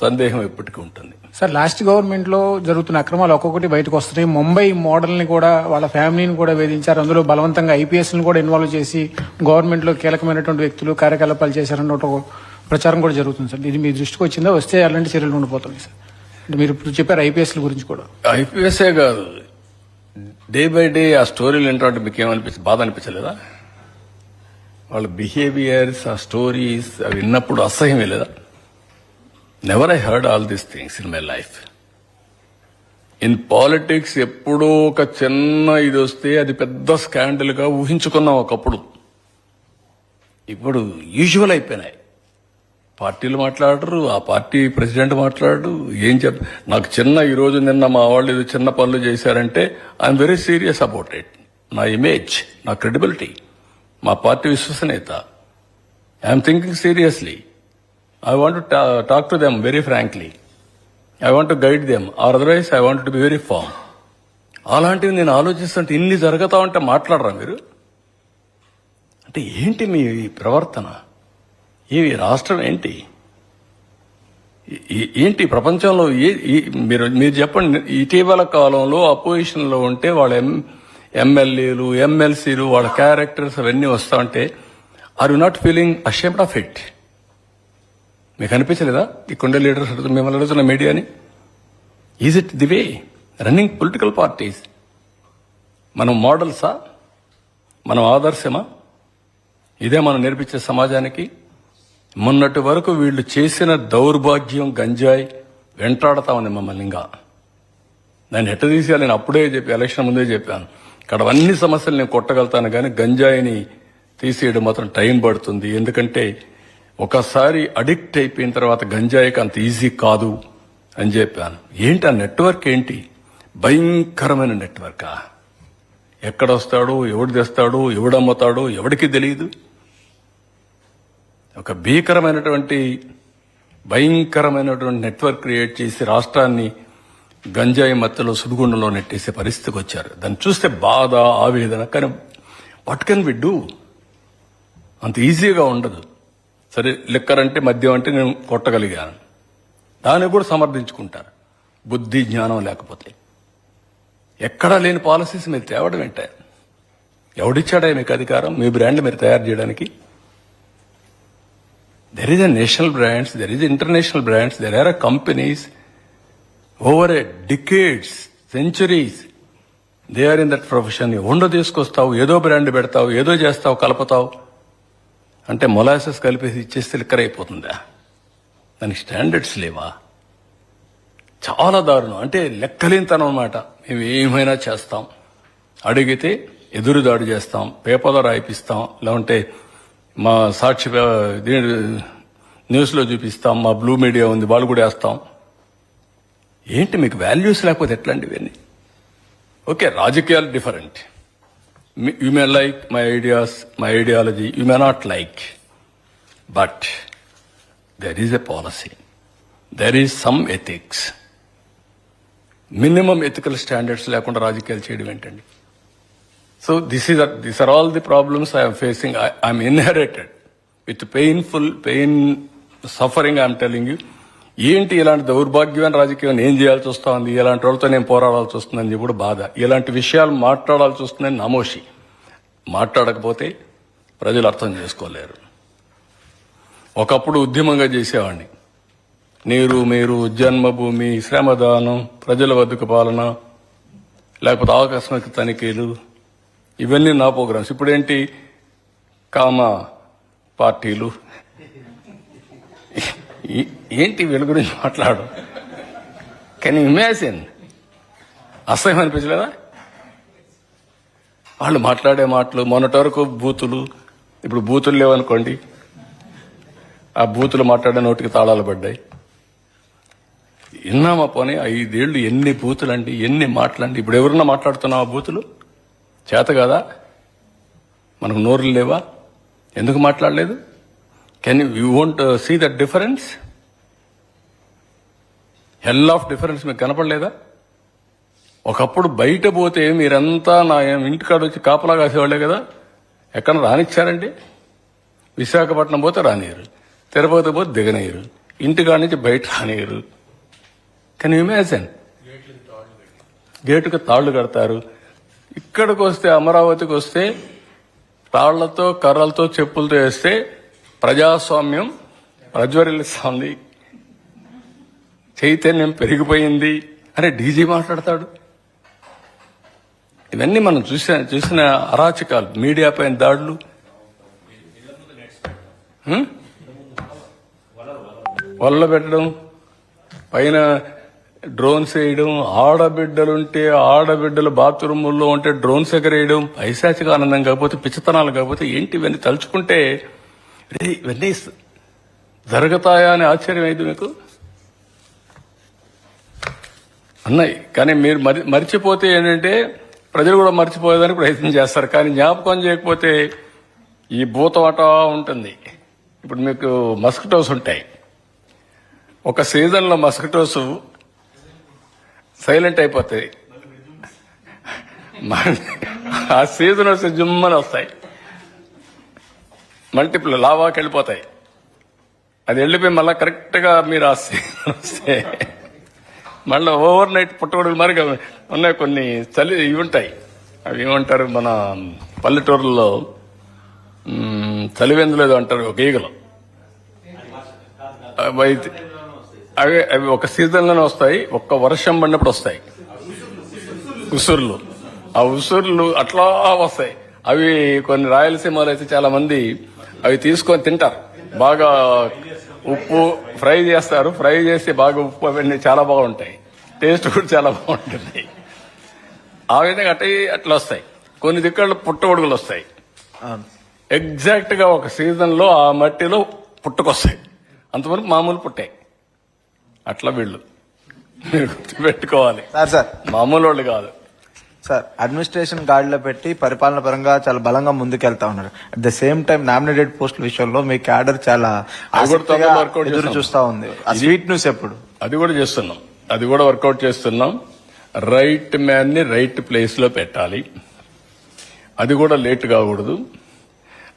సందేహం ఎప్పటికీ ఉంటుంది. సార్, లాస్ట్ గవర్నమెంట్ లో జరుగుతున్న అక్రమాలు ఒక్కొక్కటి బయటకు వస్తున్నాయి. ముంబై మోడల్ ని కూడా, వాళ్ళ ఫ్యామిలీని కూడా వేధించారు. అందులో బలవంతంగా ఐపీఎస్ ని కూడా ఇన్వాల్వ్ చేసి గవర్నమెంట్ లో కీలకమైనటువంటి వ్యక్తులు కార్యకలాపాలు చేశారన్న ఒక ప్రచారం కూడా జరుగుతుంది సార్. ఇది మీ దృష్టికి వచ్చిందా? వస్తే అలాంటి చర్యలు ఉండిపోతున్నాయి సార్. అంటే మీరు ఇప్పుడు చెప్పారు ఐపీఎస్ గురించి కూడా. ఐపీఎస్ఏ కాదు, డే బై డే ఆ స్టోరీలు ఏంటంటే మీకు ఏమనిపించింది? బాధ అనిపించలేదా? వాళ్ళ బిహేవియర్స్, ఆ స్టోరీస్ అవి విన్నప్పుడు అసహ్యం లేదా? Never I heard all these things in my life. In politics ఎప్పుడో ఒక చిన్న ఇది వస్తే అది పెద్ద స్కాండల్ గా ఊహించుకున్నాం ఒకప్పుడు. ఇప్పుడు యూజువల్ అయిపోయినాయి. పార్టీలు మాట్లాడరు, ఆ పార్టీ ప్రెసిడెంట్ మాట్లాడరు, ఏం నాకు ఈరోజు నిన్న మా వాళ్ళు ఏదో చిన్న పనులు చేశారంటే I'm very serious about it. నా ఇమేజ్, నా క్రెడిబిలిటీ, మా పార్టీ విశ్వసనీయత, I'm thinking seriously. I want to talk to them very frankly. I want to guide them, or otherwise I want to be very form. అలాంటివి నేను ఆలోచిస్తుంటే ఇన్ని జరుగుతా ఉంటే మాట్లాడరా మీరు? అంటే ఏంటి మీ ప్రవర్తన? ఈ రాష్ట్రం ఏంటి? ఏంటి ప్రపంచంలో మీరు చెప్పండి. ఇటీవల కాలంలో అపోజిషన్ లో ఉంటే వాళ్ళ ఎమ్మెల్యేలు, ఎమ్మెల్సీలు, వాళ్ళ క్యారెక్టర్స్ అవన్నీ వస్తా ఉంటే are you not feeling ashamed of it? మీకు అనిపించలేదా ఇక్కడుండే లీడర్స్ మిమ్మల్ని అడుగుతున్న మీడియాని? Is it the way running political parties? మనం మోడల్సా? మనం ఆదర్శమా? ఇదే మనం నేర్పించే సమాజానికి? మొన్నటి వరకు వీళ్ళు చేసిన దౌర్భాగ్యం, గంజాయి వెంటాడతా ఉంది మమ్మల్ని. ఇంకా దాన్ని ఎట్ట తీసేయాలి? నేను అప్పుడే ఎలక్షన్ ముందే చెప్పాను, ఇక్కడ అన్ని సమస్యలు నేను కొట్టగలుగుతాను, కానీ గంజాయిని తీసేయడం మాత్రం టైం పడుతుంది. ఎందుకంటే ఒకసారి అడిక్ట్ అయిపోయిన తర్వాత గంజాయికి అంత ఈజీ కాదు అని చెప్పాను. ఏంటి ఆ నెట్వర్క్? ఏంటి భయంకరమైన నెట్వర్కా? ఎక్కడొస్తాడు, ఎవడు తెస్తాడు, ఎవడమ్ముతాడు, ఎవడికి తెలియదు. ఒక భయంకరమైనటువంటి నెట్వర్క్ క్రియేట్ చేసి రాష్ట్రాన్ని గంజాయి మత్తులో సుడిగుండంలో నెట్టేసే పరిస్థితికి వచ్చారు. దాన్ని చూస్తే బాధ, ఆవేదన. కానీ వాట్ కెన్ వి డూ? అంత ఈజీగా ఉండదు. సరే, లిక్కర్ అంటే, మద్యం అంటే నేను కొట్టగలిగాను, దాన్ని కూడా సమర్థించుకుంటారు. బుద్ధి జ్ఞానం లేకపోతే ఎక్కడా లేని పాలసీస్ మీరు తేవడం ఏంటే? ఎవడిచ్చాడా మీకు అధికారం మీ బ్రాండ్ మీరు తయారు చేయడానికి? There is a national brands, there is international brands, there are companies over a decades, centuries they are in that profession. ఉండో తీసుకొస్తావు, ఏదో బ్రాండ్ పెడతావు, ఏదో చేస్తావు, కలుపుతావు అంటే మొలాసెస్ కలిపేసి ఇచ్చేస్తే లిక్కర్ అయిపోతుందా? దానికి స్టాండర్డ్స్ లేవా? చాలా దారుణం. అంటే లెక్కలేనితనం అన్నమాట. మేము ఏమైనా చేస్తాం, అడిగితే ఎదురుదాడి చేస్తాం, పేపర్లో రాయిపిస్తాం, లేకుంటే మా సాక్షి న్యూస్లో చూపిస్తాం, మా బ్లూ మీడియా ఉంది వాళ్ళు కూడా వేస్తాం. ఏంటి మీకు వాల్యూస్ లేకపోతే ఎట్లాంటి ఇవన్నీ? ఓకే, రాజకీయాలు different. You may like my ideas, my ideology, you may not like, but there is a policy, there is some ethics. Minimum ethical standards లేకుండా రాజకీయాలు చేయడం ఏంటండి? So these are all the problems I'm facing. I'm inherited with pain suffering. I'm telling you. ఏంటి ఇలాంటి దౌర్భాగ్యమైన రాజకీయం ఏం చేయాల్సి వస్తుంది, ఇలాంటి వాళ్ళతో నేను పోరాడాల్సి వస్తుందని చెప్పి కూడా బాధ. ఇలాంటి విషయాలు మాట్లాడాల్సి వస్తుందని నమోషి. మాట్లాడకపోతే ప్రజలు అర్థం చేసుకోలేరు. ఒకప్పుడు ఉద్యమంగా చేసేవాడిని. నీరు, మీరు, జన్మభూమి, శ్రమదానం, ప్రజల వద్దకు పాలన, లేకపోతే ఆకస్మిక తనిఖీలు, ఇవన్నీ నా ప్రోగ్రామ్స్. ఇప్పుడేంటి కామ పార్టీలు, ఏంటి వీళ్ళ గురించి మాట్లాడు? Can you imagine? అసహ్యం అనిపించలేదా వాళ్ళు మాట్లాడే మాటలు? మొన్నటి వరకు బూతులు, ఇప్పుడు బూతులు లేవనుకోండి, ఆ బూతులు మాట్లాడే నోటికి తాళాలు పడ్డాయి. విన్నామా పోనీ 5 ఏళ్ళు ఎన్ని బూతులండి, ఎన్ని మాటలండి. ఇప్పుడు ఎవరన్నా మాట్లాడుతున్నాం ఆ బూతులు? చేత కదా? మనకు నోరులు లేవా? ఎందుకు మాట్లాడలేదు? Can you won't see that difference? Hell of difference మీకు కనపడలేదా? ఒకప్పుడు బయట పోతే మీరంతా నా ఇంటికాడ వచ్చి కాపలా కాసేవాళ్లే కదా. ఎక్కడ రానిచ్చారండి? విశాఖపట్నం పోతే రానియరు, తిరుపతి పోతే దిగనీయరు, ఇంటికాడ నుంచి బయట రానియరు. Can you imagine? గేటుకు తాళ్లు కడతారు. ఇక్కడికి వస్తే, అమరావతికి వస్తే తాళ్లతో, కర్రలతో, చెప్పులతో వేస్తే ప్రజాస్వామ్యం ప్రజ్వరిల్లుస్తోంది, చైతన్యం పెరిగిపోయింది అని డీజీ మాట్లాడతాడు. ఇవన్నీ మనం చూసిన అరాచకాలు, మీడియా పైన దాడులు. వల్ల పెట్టడం, పైన డ్రోన్స్ వేయడం, ఆడబిడ్డలుంటే ఆడబిడ్డలు బాత్రూముల్లో ఉంటే డ్రోన్స్ ఎగరేయడం, పైశాచిక ఆనందం కాకపోతే, పిచ్చితనాలు కాకపోతే ఏంటి ఇవన్నీ? తలుచుకుంటే ఇవన్నీ జరుగుతాయా అని ఆశ్చర్యం అయింది మీకు అన్నాయి. కానీ మీరు మర్చిపోతే ఏంటంటే ప్రజలు కూడా మర్చిపోయేదానికి ప్రయత్నం చేస్తారు. కానీ జ్ఞాపకం చేయకపోతే ఈ భూతవాట ఉంటుంది. ఇప్పుడు మీకు మస్కిటోస్ ఉంటాయి. ఒక సీజన్లో మస్కిటోస్ సైలెంట్ అయిపోతాయి, ఆ సీజన్ వస్తే జుమ్మని వస్తాయి, మల్టిపుల్ లావాకి వెళ్ళిపోతాయి. అది వెళ్ళిపోయి మళ్ళీ కరెక్ట్గా మీరు ఆ సీజన్ వస్తే మళ్ళీ ఓవర్ నైట్ పుట్టగొడుగులు మరి ఉన్నాయి. కొన్ని చలి ఇవి ఉంటాయి, అవి ఏమంటారు మన పల్లెటూరులో చలివెందులు ఏదో అంటారు, ఒక ఈగలు. అవి ఒక సీజన్లోనే వస్తాయి, ఒక్క వర్షం పడినప్పుడు వస్తాయి ఉసుర్లు. ఆ ఉసుర్లు అట్లా వస్తాయి. అవి కొన్ని రాయలసీమలో అయితే చాలా మంది అవి తీసుకొని తింటారు. బాగా ఉప్పు ఫ్రై చేస్తారు, ఫ్రై చేసి బాగా ఉప్పు అవన్నీ చాలా బాగుంటాయి, టేస్ట్ కూడా చాలా బాగుంటుంది. ఆ విధంగా అట్లా వస్తాయి. కొన్ని దిక్కల్లో పుట్టగొడుగులు వస్తాయి. ఎగ్జాక్ట్ గా ఒక సీజన్ లో ఆ మట్టిలో పుట్టుకొస్తాయి. అంతవరకు మామూలు పుట్టాయి. అట్లా వీళ్ళు మీరు గుర్తుపెట్టుకోవాలి, మామూలు వాళ్ళు కాదు. సార్ అడ్మినిస్ట్రేషన్ గాడిలో పెట్టి పరిపాలన పరంగా చాలా బలంగా ముందుకెళ్తా ఉన్నారు. At the same time nominated పోస్టుల విషయంలో మీ క్యాడర్ చాలా ఆసక్తిగా workout ఎదురు చేస్తాం. చూస్తా ఉంది. ఆ స్వీట్ న్యూస్ ఎప్పుడు? అది కూడా చేస్తున్నాం, అది కూడా వర్కౌట్ చేస్తున్నాం. రైట్ మ్యాన్ ని రైట్ ప్లేస్ లో పెట్టాలి, అది కూడా లేట్ కాకూడదు.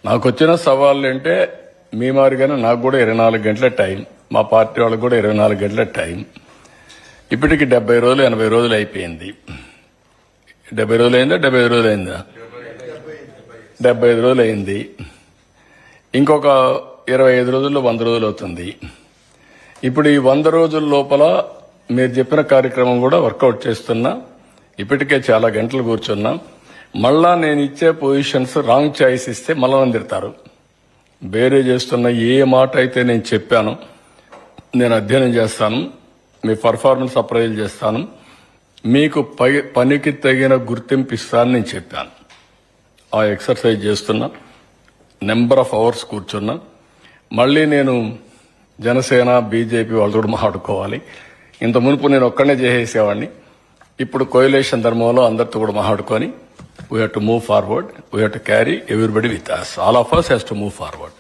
నాకు వచ్చిన సవాళ్ళు అంటే మీ మాదిరిగానే నాకు కూడా 24 గంటల టైం, మా పార్టీ వాళ్ళకి కూడా 24 గంటల టైం. ఇప్పటికి 70 రోజులు 80 రోజులు అయిపోయింది. 70 రోజులు అయిందా 75 రోజులు అయిందా? 75 రోజులు అయింది. ఇంకొక 25 రోజుల్లో 100 రోజులు అవుతుంది. ఇప్పుడు ఈ 100 రోజుల లోపల మీరు చెప్పిన కార్యక్రమం కూడా వర్కౌట్ చేస్తున్నా. ఇప్పటికే చాలా గంటలు కూర్చున్నా. మళ్ళా నేను ఇచ్చే పొజిషన్స్ రాంగ్ చాయిస్ ఇస్తే మళ్ళా నన్ను తిడతారు. వేరే చేస్తున్న ఏ మాట అయితే నేను చెప్పాను, నేను అధ్యయనం చేస్తాను, మీ పర్ఫార్మెన్స్ అప్రైజ్ చేస్తాను, మీకు పనికి తగిన గుర్తింపు ఇస్తానని నేను చెప్పాను. ఆ ఎక్సర్సైజ్ చేస్తున్నా, నెంబర్ ఆఫ్ అవర్స్ కూర్చున్నా. మళ్ళీ నేను జనసేన బీజేపీ వాళ్ళతో కూడా మాట్లాడుకోవాలి. ఇంత మునుపు నేను ఒక్కడనే చేసేసేవాడిని. ఇప్పుడు కోయిలేషన్ ధర్మంలో అందరితో కూడా మాట్లాడుకొని we have to move forward, we have to carry everybody with us. All of us has to move forward.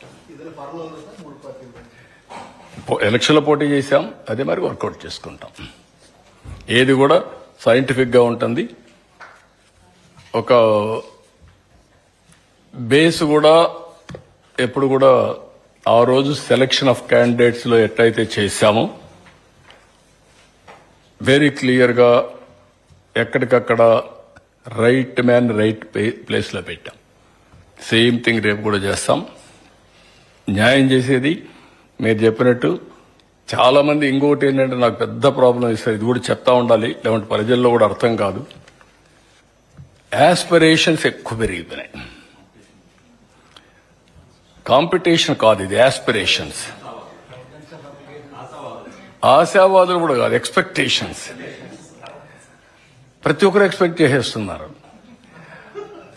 ఎలక్షన్లో పోటీ చేశాం, అదే మరి వర్కౌట్ చేసుకుంటాం. ఏది కూడా సైంటిఫిక్ గా ఉంటుంది. ఒక బేస్ కూడా ఎప్పుడు కూడా ఆ రోజు సెలక్షన్ ఆఫ్ క్యాండిడేట్స్ లో ఎట్లయితే చేశామో వెరీ క్లియర్ గా ఎక్కడికక్కడ రైట్ మ్యాన్ రైట్ ప్లేస్ లో పెట్టాం. సేమ్ థింగ్ రేపు కూడా చేస్తాం. న్యాయం చేసేది మీరు చెప్పినట్టు. చాలా మంది ఇంకోటి ఏంటంటే నాకు పెద్ద ప్రాబ్లం ఇస్తారు, ఇది కూడా చెప్తా ఉండాలి, లేదంటే ప్రజల్లో కూడా అర్థం కాదు. యాస్పిరేషన్స్ ఎక్కువ పెరిగిపోయినాయి. కాంపిటీషన్ కాదు ఇది, యాస్పిరేషన్స్. ఆశావాదులు కూడా కాదు, ఎక్స్పెక్టేషన్స్. ప్రతి ఒక్కరు ఎక్స్పెక్ట్ చేసేస్తున్నారు.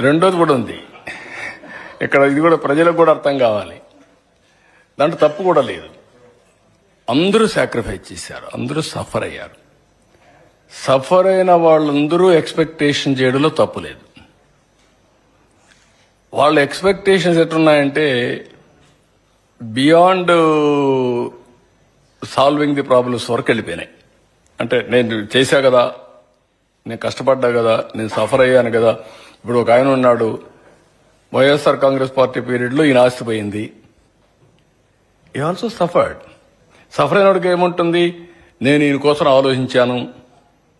రెండోది కూడా ఉంది ఇక్కడ, ఇది కూడా ప్రజలకు కూడా అర్థం కావాలి. దాంట్లో తప్పు కూడా లేదు. అందరూ సాక్రిఫైస్ చేశారు, అందరూ సఫర్ అయ్యారు. సఫర్ అయిన వాళ్ళందరూ ఎక్స్పెక్టేషన్ చేయడంలో తప్పు లేదు. వాళ్ళ ఎక్స్పెక్టేషన్స్ ఎట్లున్నాయంటే బియాండ్ సాల్వింగ్ ది ప్రాబ్లమ్స్ వరకు వెళ్ళిపోయినాయి. అంటే నేను చేశా కదా, నేను కష్టపడ్డా కదా, నేను సఫర్ అయ్యాను కదా. ఇప్పుడు ఒక ఆయన ఉన్నాడు, వైఎస్ఆర్ కాంగ్రెస్ పార్టీ పీరియడ్లో ఈయన ఆస్తిపోయింది. ఈ ఆల్సో సఫర్డ్. సఫర్ అయినోడికి ఏముంటుంది, నేను ఈయన కోసం ఆలోచించాను,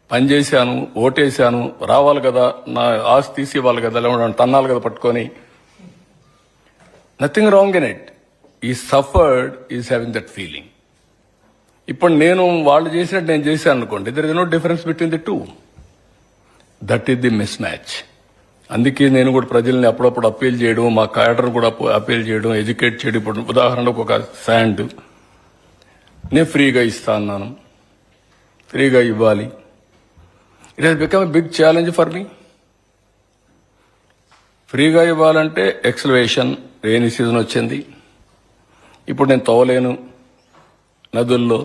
పనిచేశాను, ఓటేశాను, రావాలి కదా, నా ఆస్తి తీసి ఇవ్వాలి కదా, లేకుంటే తన్నాలి కదా పట్టుకొని. Nothing wrong in it. ఈ suffered is having that feeling. ఇప్పుడు నేను వాళ్ళు చేసినట్టు నేను చేశాను అనుకోండి, there is no difference between the two. That is the mismatch. అందుకే నేను కూడా ప్రజల్ని అప్పుడప్పుడు అప్పీల్ చేయడం, మా క్యాడర్ కూడా అప్పీల్ చేయడం, ఎడ్యుకేట్ చేయడం. ఇప్పుడు ఉదాహరణకు ఒక శాండ్ నేను ఫ్రీగా ఇస్తా అన్నాను, ఫ్రీగా ఇవ్వాలి. It has become a big challenge for me. ఫ్రీగా ఇవ్వాలంటే ఎక్స్లవేషన్, రెయినీ సీజన్ వచ్చింది. ఇప్పుడు నేను తవ్వలేను, నదుల్లో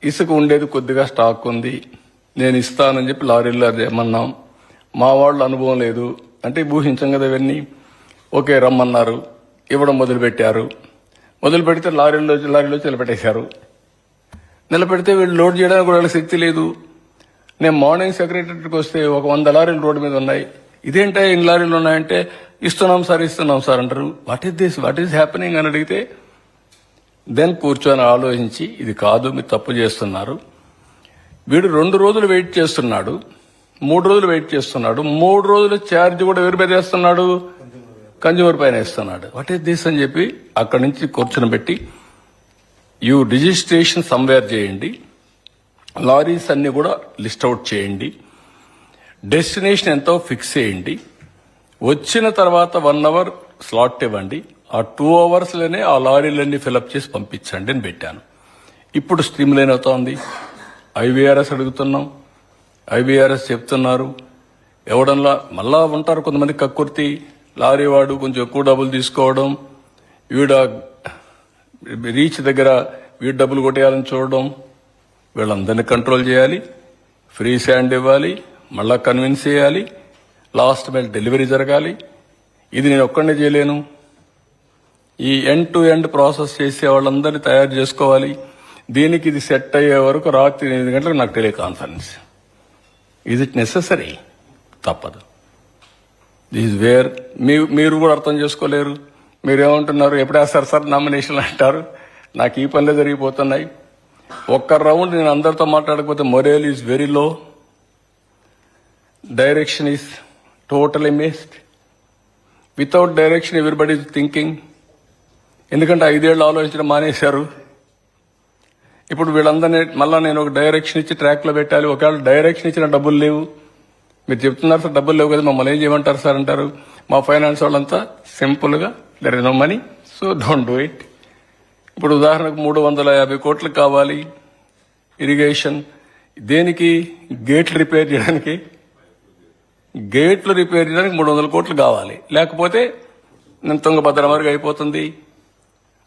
ఇసుక ఉండేది కొద్దిగా స్టాక్ ఉంది, నేను ఇస్తానని చెప్పి లారీల్లో ఏమన్నాం. మా వాళ్ళు అనుభవం లేదు అంటే ఊహించం కదా ఇవన్నీ. ఓకే రమ్మన్నారు, ఇవ్వడం మొదలుపెట్టారు. మొదలు పెడితే లారీలో నిలబెట్టేశారు. నిలబెడితే వీళ్ళు లోడ్ చేయడానికి కూడా వాళ్ళకి శక్తి లేదు. నేను మార్నింగ్ సెక్రటరీకి వస్తే ఒక 100 లారీలు రోడ్డు మీద ఉన్నాయి. ఇదేంటే ఇన్ని లారీలు ఉన్నాయంటే ఇస్తున్నాం సార్ అంటారు. వాట్ ఈస్ హ్యాపెనింగ్ అని అడిగితే దెన్ కూర్చొని ఆలోచించి ఇది కాదు, మీరు తప్పు చేస్తున్నారు. వీడు 2 రోజులు వెయిట్ చేస్తున్నాడు, 3 రోజులు వెయిట్ చేస్తున్నాడు. 3 రోజుల ఛార్జ్ కూడా ఎవరి మీద వేస్తున్నాడు, కన్జ్యూమర్ పైన వేస్తున్నాడు. వాట్ ఈస్ దిస్ అని చెప్పి అక్కడి నుంచి కూర్చొని పెట్టి యూ రిజిస్ట్రేషన్ సమ్వేర్ చేయండి, లారీస్ అన్ని కూడా లిస్ట్ అవుట్ చేయండి, డెస్టినేషన్ ఎంతో ఫిక్స్ చేయండి, వచ్చిన తర్వాత 1 అవర్ స్లాట్ ఇవ్వండి, ఆ 2 అవర్స్లోనే ఆ లారీలన్నీ ఫిలప్ చేసి పంపించండి అని పెట్టాను. ఇప్పుడు స్ట్రీమ్ లైన్ అవుతోంది. ఐవీఆర్ఎస్ అడుగుతున్నాం, ఐవీఆర్ఎస్ చెప్తున్నారు. ఎవడన్నా మళ్ళా ఉంటారు కొంతమంది కక్కుర్తి, లారీ వాడు కొంచెం ఎక్కువ డబ్బులు తీసుకోవడం, వీడ రీచ్ దగ్గర వీడు డబ్బులు కొట్టేయాలని చూడడం. వీళ్ళందరినీ కంట్రోల్ చేయాలి, ఫ్రీ శాండ్ ఇవ్వాలి, మళ్ళా కన్విన్స్ చేయాలి, లాస్ట్ మైల్ డెలివరీ జరగాలి. ఇది నేను ఒక్కడే చేయలేను. ఈ ఎండ్ టు ఎండ్ ప్రాసెస్ చేసే వాళ్ళందరినీ తయారు చేసుకోవాలి. దీనికి ఇది సెట్ అయ్యే వరకు రాత్రి 8 గంటలకు నాకు టెలికాన్ఫరెన్స్. Is it necessary? తప్పదు. దిస్ వేర్ మీరు కూడా అర్థం చేసుకోలేరు. మీరేమంటున్నారు, ఎప్పుడేస్తారు సార్ నామినేషన్లు అంటారు. నాకు ఈ పనులే జరిగిపోతున్నాయి. ఒక్క రౌండ్ నేను అందరితో మాట్లాడకపోతే మొరేల్ is very low, direction is totally missed. Without direction everybody is thinking. ఎందుకంటే 5 ఏళ్ళు ఆలోచించడం మానేశారు. ఇప్పుడు వీళ్ళందరినీ మళ్ళా నేను ఒక డైరెక్షన్ ఇచ్చి ట్రాక్లో పెట్టాలి. ఒకవేళ డైరెక్షన్ ఇచ్చిన డబ్బులు లేవు, మీరు చెప్తున్నారు సార్ డబ్బులు లేవు కదా, మమ్మల్ని ఏం చేయమంటారు సార్ అంటారు. మా ఫైనాన్స్ వాళ్ళంతా సింపుల్గా there is no money, so don't do it. ఇప్పుడు ఉదాహరణకు 350 కోట్లు కావాలి ఇరిగేషన్. దేనికి? గేట్లు రిపేర్ చేయడానికి. గేట్లు రిపేర్ చేయడానికి 300 కోట్లు కావాలి. లేకపోతే నేను తుంగభద్ర మార్గం అయిపోతుంది.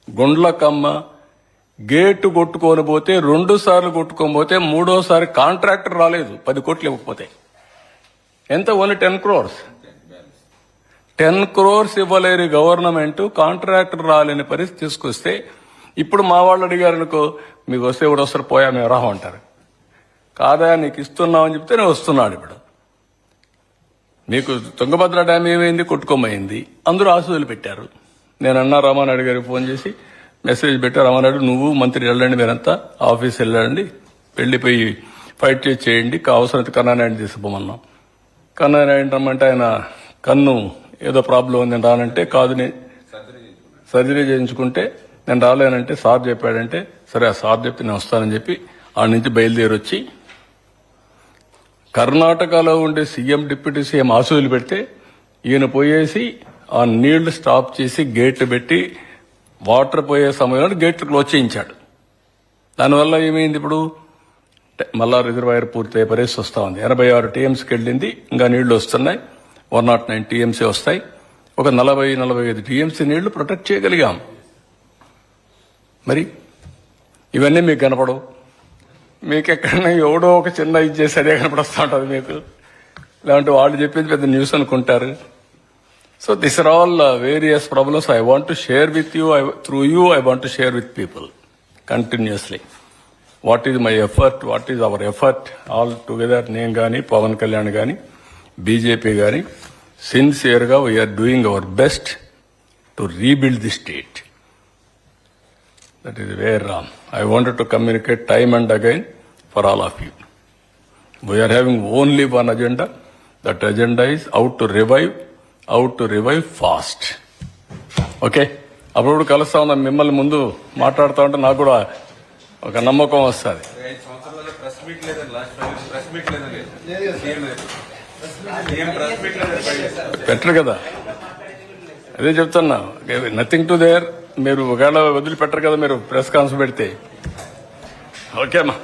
గుండ్లకమ్మ గేటు కొట్టుకొని పోతే 2 సార్లు కొట్టుకొని పోతే 3వసారి కాంట్రాక్టర్ రాలేదు 10 కోట్లు ఇవ్వకపోతే. ఎంత? Only 10 crores. 10 crores ఇవ్వలేని గవర్నమెంట్ కాంట్రాక్టర్ రాలేని పరిస్థితి తీసుకొస్తే ఇప్పుడు మా వాళ్ళు అడిగారు అనుకో, మీకు వస్తే ఇప్పుడు వస్తారు, పోయా మేము రామంటారు. కాదా నీకు ఇస్తున్నామని చెప్తే నేను వస్తున్నాడు. ఇప్పుడు మీకు తుంగభద్ర డ్యామ్ ఏమైంది? కొట్టుకోమైంది. అందరూ ఆశలు పెట్టారు. నేను అన్నా రామానాయుడు గారికి ఫోన్ చేసి మెసేజ్ పెట్టా, రామానాయుడు నువ్వు మంత్రి వెళ్ళండి, మీరంతా ఆఫీస్ వెళ్ళండి, వెళ్ళిపోయి ఫైట్ చేయండి, అవసరమైతే కన్నానాయుడు తీసుకుపోమన్నాం. కన్నానాయుడు రమ్మంటే ఆయన కన్ను ఏదో ప్రాబ్లం ఉంది, నేను రానంటే, కాదు నేను సర్జరీ చేయించుకుంటే నేను రాలేనంటే సార్ చెప్పాడంటే, సరే ఆ సార్ చెప్తే నేను వస్తానని చెప్పి ఆడ నుంచి బయలుదేరి వచ్చి కర్ణాటకలో ఉండే సీఎం డిప్యూటీ సీఎం ఆశలు పెడితే ఈయన పోయేసి ఆ నీళ్లు స్టాప్ చేసి గేట్లు పెట్టి వాటర్ పోయే సమయంలో గేట్లు క్లోజ్ చేయించాడు. దానివల్ల ఏమైంది? ఇప్పుడు మళ్ళా రిజర్వాయర్ పూర్తయ్యే పరిస్థితి వస్తా ఉంది. 86 TMCకి వెళ్ళింది, ఇంకా నీళ్లు వస్తున్నాయి. 109 TMC వస్తాయి. ఒక 40-45 TMC నీళ్లు ప్రొటెక్ట్ చేయగలిగాం. మరి ఇవన్నీ మీకు కనపడవు. మీకు ఎక్కడన్నా ఎవడో ఒక చిన్న ఇది చేసి అదే కనపడొస్తూ ఉంటుంది మీకు. ఇలాంటి వాళ్ళు చెప్పేది పెద్ద న్యూస్ అనుకుంటారు. So this are all various problems I want to share with you. Through you I want to share with people continuously. What is my effort, what is our effort all together. నేను కానీ, పవన్ కళ్యాణ్ కానీ, BJP కానీ సిన్సియర్గా we are doing our best to rebuild the state. That is where I wanted to communicate time and again for all of you. We are having only one agenda. That agenda is how to revive fast. Okay? అప్పుడు కలుస్తా ఉన్నాం. మిమ్మల్ని ముందు మాట్లాడుతూ ఉంటే నాకు కూడా ఒక నమ్మకం వస్తుంది. పెట్టరు కదా, అదే చెప్తున్నా. Nothing to their. మీరు ఒకవేళ వదిలిపెట్టరు కదా మీరు ప్రెస్ కాన్ఫరెన్స్ పెడితే. ఓకేమ్మా.